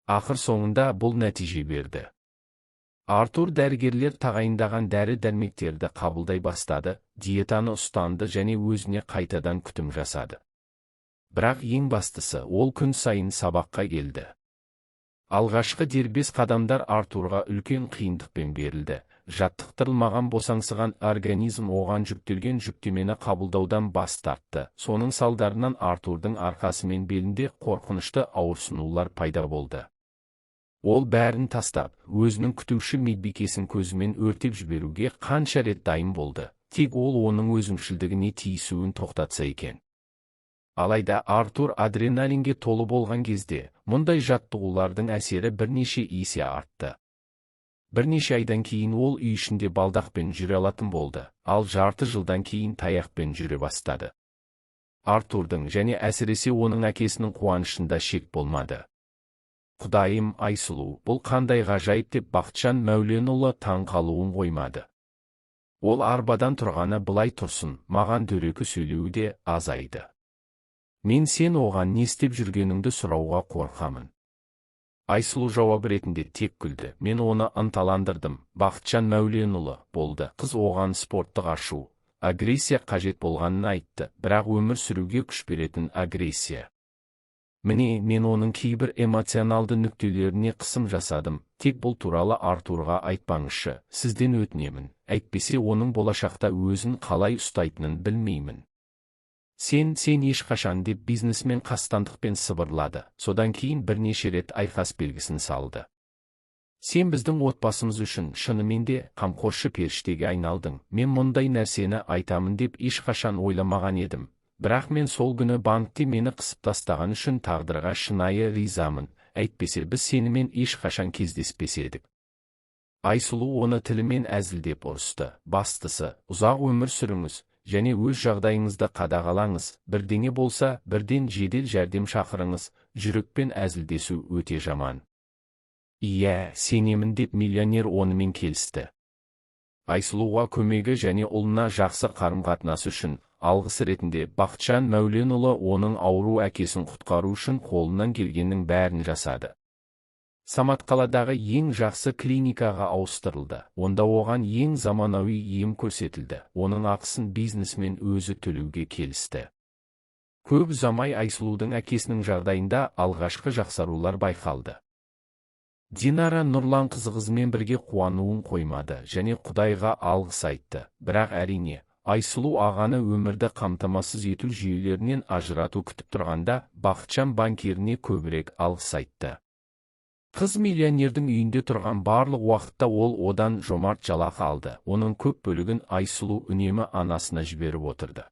Ақыр соңында бұл нәтиже берді. Артур дәрігерлер тағайындаған дәрі-дәрмектерді қабылдай бастады, диетаны ұстанды және өзіне қайтадан күтім жасады. Бірақ ең бастысы, ол күн сайын сабаққа келді. Алғашқы дербес қадамдар Артурға үлкен қиындықпен берілді. Жаттықтырылмаған босаңсыған организм оған жүктелген жүктемені қабылдаудан бас тартты. Соның салдарынан Артурдың арқасы мен белінде қорқынышты ауырсынулар пайда болды. Ол бәрін тастап, өзінің күтуші медбикесін көзімен өртеп жіберуге қанша рет дайын болды. Тек ол оның өзімшілдігіне тиісуін тоқтатса екен. Алайда Артур адреналинге толы болған кезде, мұндай жаттығулардың әсері бірнеше есе артты. Бірнеше айдан кейін ол үй ішінде балдақпен жүре алатын болды, ал жарты жылдан кейін таяқпен жүре бастады. Артурдың және әсіресе оның әкесінің қуанышында шек болмады. Құдайым, Айсұлу, бұл қандай ғажайып деп Бақытжан Мәуленұлы таң қалуын қоймады. Ол арбадан тұрғаны былай тұрсын, маған дөрекі сөйлеуі де азайды. Мен сен оған не істеп жүргеніңді сұрауға қорқамын. Айсұлу жауап ретінде тек күлді. Мен оны ынталандырдым. Бақытжан Мәуленұлы болды. Қыз оған спорттық ашу, агрессия қажет болғанын айтты, бірақ өмір сүруге күш беретін агрессия. Міне, мен оның кейбір эмоционалды нүктелеріне қысым жасадым. Тек бұл туралы Артурға айтпаңызшы, сізден өтінемін. Әйтпесе оның болашақта өзін қалай ұстайтынын білмеймін. Сен ешқашан деп бизнесмен қастандықпен сыбырлады. Содан кейін бірнеше рет айқас белгісін салды. Сен біздің отбасымыз үшін шынымен де қамқоршы періштеге айналдың. Мен мұндай нәрсені айтамын деп ешқашан ойламаған едім. Бірақ мен сол күні банкте мені қысып тастаған үшін тағдырға шынайы ризамын. Әйтпесе біз сенімен ешқашан кездеспес едік. Айсұлу оны тілімен әзілдеп ұрысты. Бастысы, ұзақ өмір сүріңіз және өз жағдайыңызды қадағалаңыз. Бірдеңе болса, бірден жедел жәрдем шақырыңыз. Жүрекпен әзілдесу өте жаман. Иә, сенемін деп миллионер онымен келісті. Айсұлуға көмегі және ұлына жақсы қарым-қатынасы үшін алғысы ретінде Бақытжан Мәуленұлы оның ауру әкесін құтқару үшін қолынан келгеннің бәрін жасады. Саматқаладағы ең жақсы клиникаға ауыстырылды. Онда оған ең заманауи ем көрсетілді. Оның ақысын бизнесмен өзі төлеуге келісті. Көп ұзамай Айсұлудың әкесінің жағдайында алғашқы жақсарулар байқалды. Динара Нұрлан қызымен бірге қуануын қоймады және Құдайға алғыс айтты. Бірақ әрине, Айсұлу ағаны өмірді қамтамасыз ету жүйелерінен ажырату күтіп тұрғанда, Бақытжан банкиріне көбірек алғыс айтты. Қыз миллионердің үйінде тұрған барлық уақытта ол одан жомарт жалақы алды. Оның көп бөлігін Айсұлу үнемі анасына жіберіп отырды.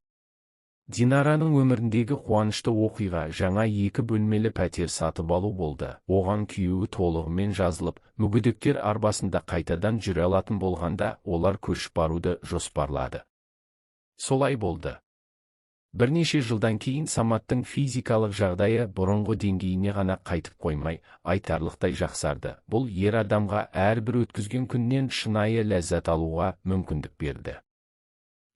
Динараның өміріндегі қуанышты оқиға жаңа 2 бөлмелі пәтер сатып алу болды. Оған күйеуі толығымен жазылып, мүгедектер арбасында қайтадан жүре алатын болғанда, олар көшіп баруды жоспарлады. Солай болды. Бірнеше жылдан кейін Саматтың физикалық жағдайы бұрынғы деңгейіне ғана қайтып қоймай, айтарлықтай жақсарды. Бұл ер адамға әрбір өткізген күннен шынайы ләззат алуға мүмкіндік берді.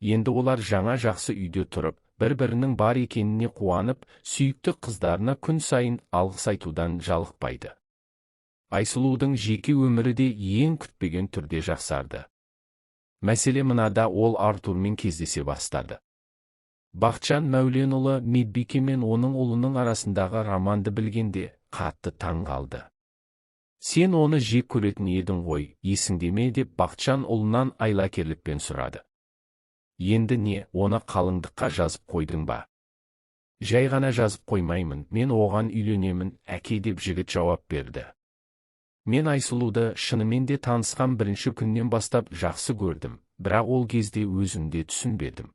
Енді олар жаңа жақсы үйде тұрып, бір-бірінің бар екеніне қуанып, сүйікті қыздарына күн сайын алғыс айтудан жалықпайды. Айсұлудың жеке өмірі де ең күтпеген түрде жақсарды. Мәселе мынада, ол Артурмен кездесе бастады. Бақытжан Мәуленұлы медбике мен оның ұлының арасындағы романды білгенде қатты таң қалды. Сен оны жек көретін едің ғой, есіңде ме деп Бақытжан ұлынан айлакерлікпен сұрады. Енді не, оны қалыңдыққа жазып қойдың ба? Жай ғана жазып қоймаймын, мен оған үйленемін, әке, деп жігіт жауап берді. Мен Айсұлуды шынымен де танысқан бірінші күннен бастап жақсы көрдім, бірақ ол кезде өзімде түсінбедім.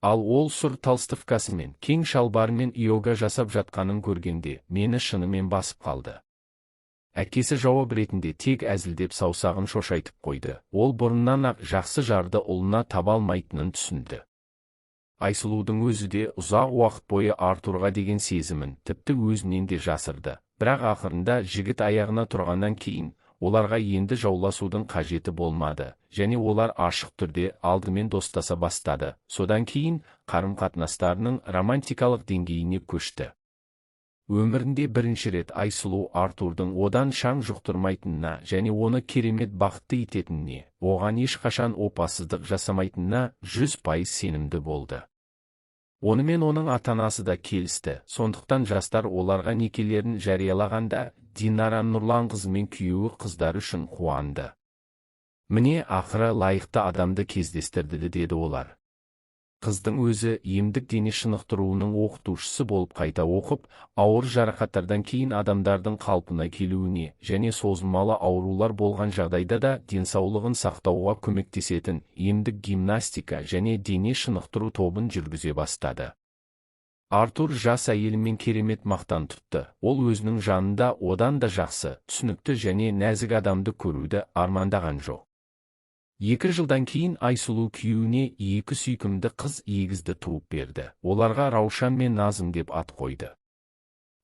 Ал ол сұр толстовкасымен, кең шалбарымен йога жасап жатқанын көргенде, мені шынымен басып қалды. Әкесі жауап ретінде тек әзілдеп саусағын шошайтып қойды. Ол бұрыннан ақ жақсы жарды ұлына таба алмайтынын түсінді. Айсұлудың өзі де ұзақ уақыт бойы Артурға деген сезімін тіпті өзінен де жасырды. Бірақ ақырында жігіт аяғына тұрғаннан кейін, оларға енді жауласудың қажеті болмады, және олар ашық түрде алдымен достаса бастады. Содан кейін қарым-қатынастарының романтикалық деңгейіне көшті. Өмірінде бірінші рет Айсұлу Артурдың одан шаң жұқтырмайтынына және оны керемет бақытты ететініне, оған ешқашан опасыздық жасамайтынына 100% сенімді болды. Онымен оның ата-анасы да келісті, сондықтан жастар оларға некелерін жариялағанда, Динара Нұрланқызы мен күйеуі қыздар үшін қуанды. Міне, ақыры лайықты адамды кездестірді, деді олар. Қыздың өзі емдік дене шынықтыруының оқытушысы болып қайта оқып, ауыр жарақаттардан кейін адамдардың қалпына келуіне және созылмалы аурулар болған жағдайда да денсаулығын сақтауға көмектесетін емдік гимнастика және дене шынықтыру тобын жүргізе бастады. Артур жас әйелімен керемет мақтан тұтты. Ол өзінің жанында одан да жақсы, түсінікті және нәзік адамды көруді армандаған жоқ. 2 жылдан кейін Айсұлу күйеуіне 2 сүйкімді қыз егізді туып берді. Оларға Раушан мен Назым деп ат қойды.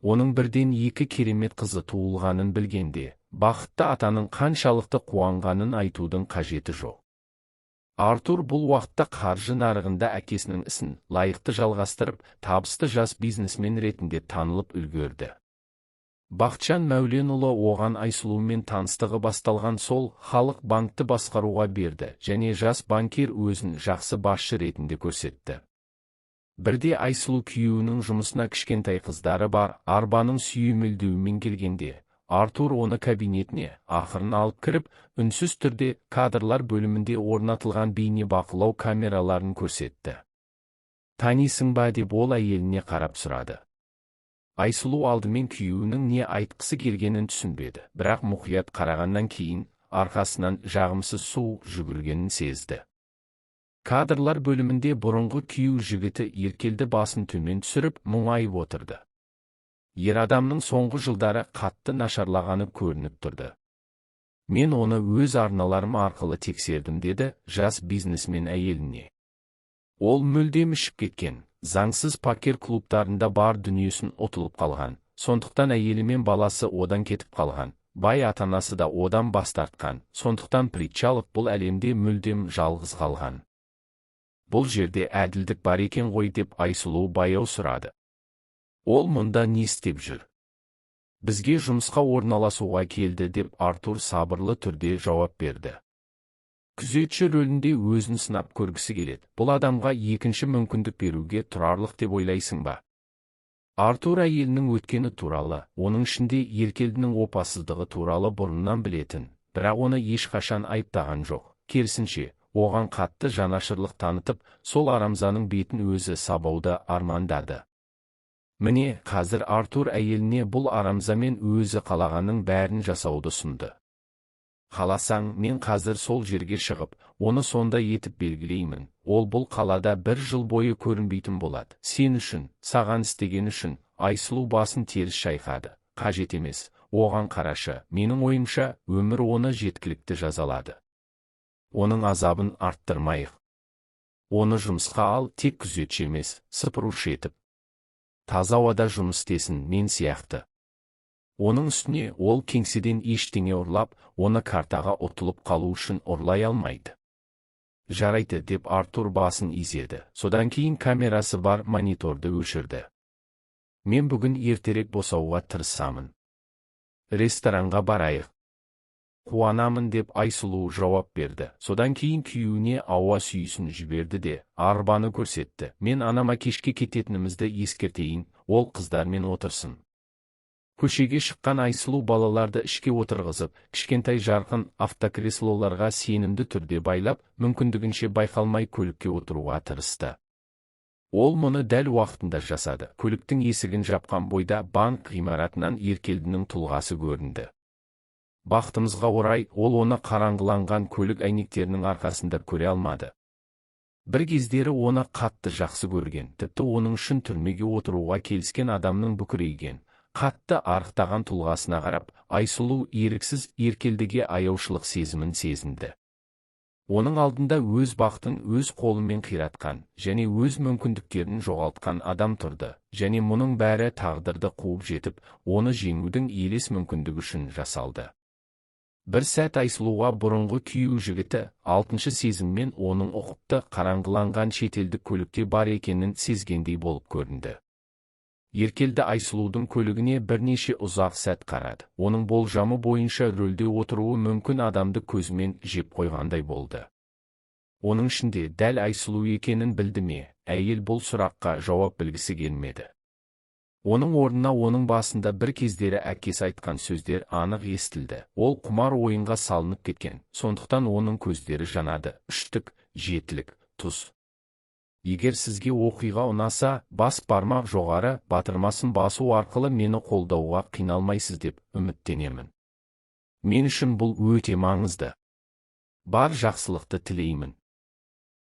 Оның бірден 2 керемет қызы туылғанын білгенде, бақытты атаның қаншалықты қуанғанын айтудың қажеті жоқ. Артур бұл уақытта қаржы нарығында әкесінің ісін лайықты жалғастырып, табысты жас бизнесмен ретінде танылып үлгерді. Бақытжан Мәуленұлы оған Айсұлумен таныстығы басталған сол халық банкті басқаруға берді және жас банкир өзін жақсы басшы ретінде көрсетті. Бірде Айсұлу күйеуінің жұмысына кішкентай қыздары бар арбаның сүйемелдеуімен келгенде, Артур оны кабинетіне ақырын алып кіріп, үнсіз түрде кадрлар бөлімінде орнатылған бейне бақылау камераларын көрсетті. Танисың ба, деп ол әйеліне қарап сұрады. Айсұлу алдымен күйеуінің не айтқысы келгенін түсінбеді, бірақ мұқият қарағаннан кейін арқасынан жағымсыз суық жүгіргенін сезді. Кадрлар бөлімінде бұрынғы күйеу жігіті еркелді басын төмен түсіріп мұңайып отырды. Ер адамның соңғы жылдары қатты нашарлағаны көрініп тұрды. Мен оны өз арналарым арқылы тексердім, деді жас бизнесмен әйеліне. Ол мүлдем ішіп кеткен, заңсыз покер клубтарында бар дүниесін ұтылып қалған, сондықтан әйелі мен баласы одан кетіп қалған, бай ата-анасы да одан бас тартқан, сондықтан Притчалов бұл әлемде мүлдем жалғыз қалған. Бұл жерде әділдік бар екен ғой, деп Айсұлу баяу сұрады. Ол мұнда не істеп жүр? Бізге жұмысқа орналасуға келді, деп Артур сабырлы түрде жауап берді. Күзетші рөлінде өзін сынап көргісі келеді. Бұл адамға екінші мүмкіндік беруге тұрарлық деп ойлайсың ба? Артур әйелінің өткені туралы, оның ішінде Еркелдінің опасыздығы туралы бұрыннан білетін, бірақ оны ешқашан айыптаған жоқ. Керісінше, оған қатты жанашырлық танытып, сол арамзаның бетін өзі сабауды армандады. Міне, қазір Артур әйеліне бұл арамзамен өзі қалағанның бәрін жасауды ұсынды. Қаласаң, мен қазір сол жерге шығып, оны сонда етіп белгілеймін. Ол бұл қалада 1 жыл бойы көрінбейтін болады. Сен үшін, саған істеген үшін. Айсұлу басын теріс шайқады. Қажет емес, оған қарашы, менің ойымша, өмір оны жеткілікті жазалады. Оның азабын арттырмайық. Оны жұмысқа ал, тек күзетші емес, сыпырушы етіп. Таза ауада жұмыс істесін, мен сияқты. Оның үстіне ол кеңседен ештеңе ұрлап, оны картаға ұтылып қалу үшін ұрлай алмайды. Жарайды, деп Артур басын изеді. Содан кейін камерасы бар мониторды өшірді. Мен бүгін ертерек босауға тырысамын. Ресторанға барайық. Қуанамын, деп Айсұлу жауап берді. Содан кейін күйеуіне ауа сүйісін жіберді де арбаны көрсетті. Мен анама кешке кететінімізді ескертейін, ол қыздармен отырсын. Көшеге шыққан Айсұлу балаларды ішке отырғызып, кішкентай жарқын автокреслоларға сенімді түрде байлап, мүмкіндігінше байқалмай көлікке отыруға тырысты. Ол мұны дәл уақытында жасады. Көліктің есігін жапқан бойда банк ғимаратынан Еркелдінің тұлғасы көрінді. Бақытымызға орай, ол оны қараңғыланған көлік әйнектерінің арқасында көре алмады. Бір кездері оны қатты жақсы көрген, тіпті оның үшін түрмеге отыруға келіскен адамның бүкірейген, қатты арықтаған тұлғасына қарап, Айсұлу еріксіз Еркелдіге аяушылық сезімін сезінді. Оның алдында өз бақытын өз қолымен қиратқан, және өз мүмкіндіктерін жоғалтқан адам тұрды, және мұның бәрі тағдырды қуып жетіп, оны жеңудің елес мүмкіндігі үшін жасалды. Бір сәт Айсұлуға бұрынғы күйеу жігіті, алтыншы сезіммен оның ұқыпты қараңғыланған шетелдік көлікте бар екенін сезгендей болып көрінді. Еркелді Айсұлудың көлігіне бірнеше ұзақ сәт қарады. Оның болжамы бойынша рөлде отыруы мүмкін адамды көзімен жеп қойғандай болды. Оның ішінде дәл Айсұлу екенін білді ме, әйел бұл сұраққа жауап білгісі келмеді. Оның орнына оның басында бір кездері әкесі айтқан сөздер анық естілді. Ол құмар ойынға салынып кеткен, сондықтан оның көздері жанады. Үштік, жетілік, тұз. Егер сізге оқиға ұнаса, бас бармақ жоғары батырмасын басу арқылы мені қолдауға қиналмайсыз деп үміттенемін. Мен үшін бұл өте маңызды. Бар жақсылықты тілеймін.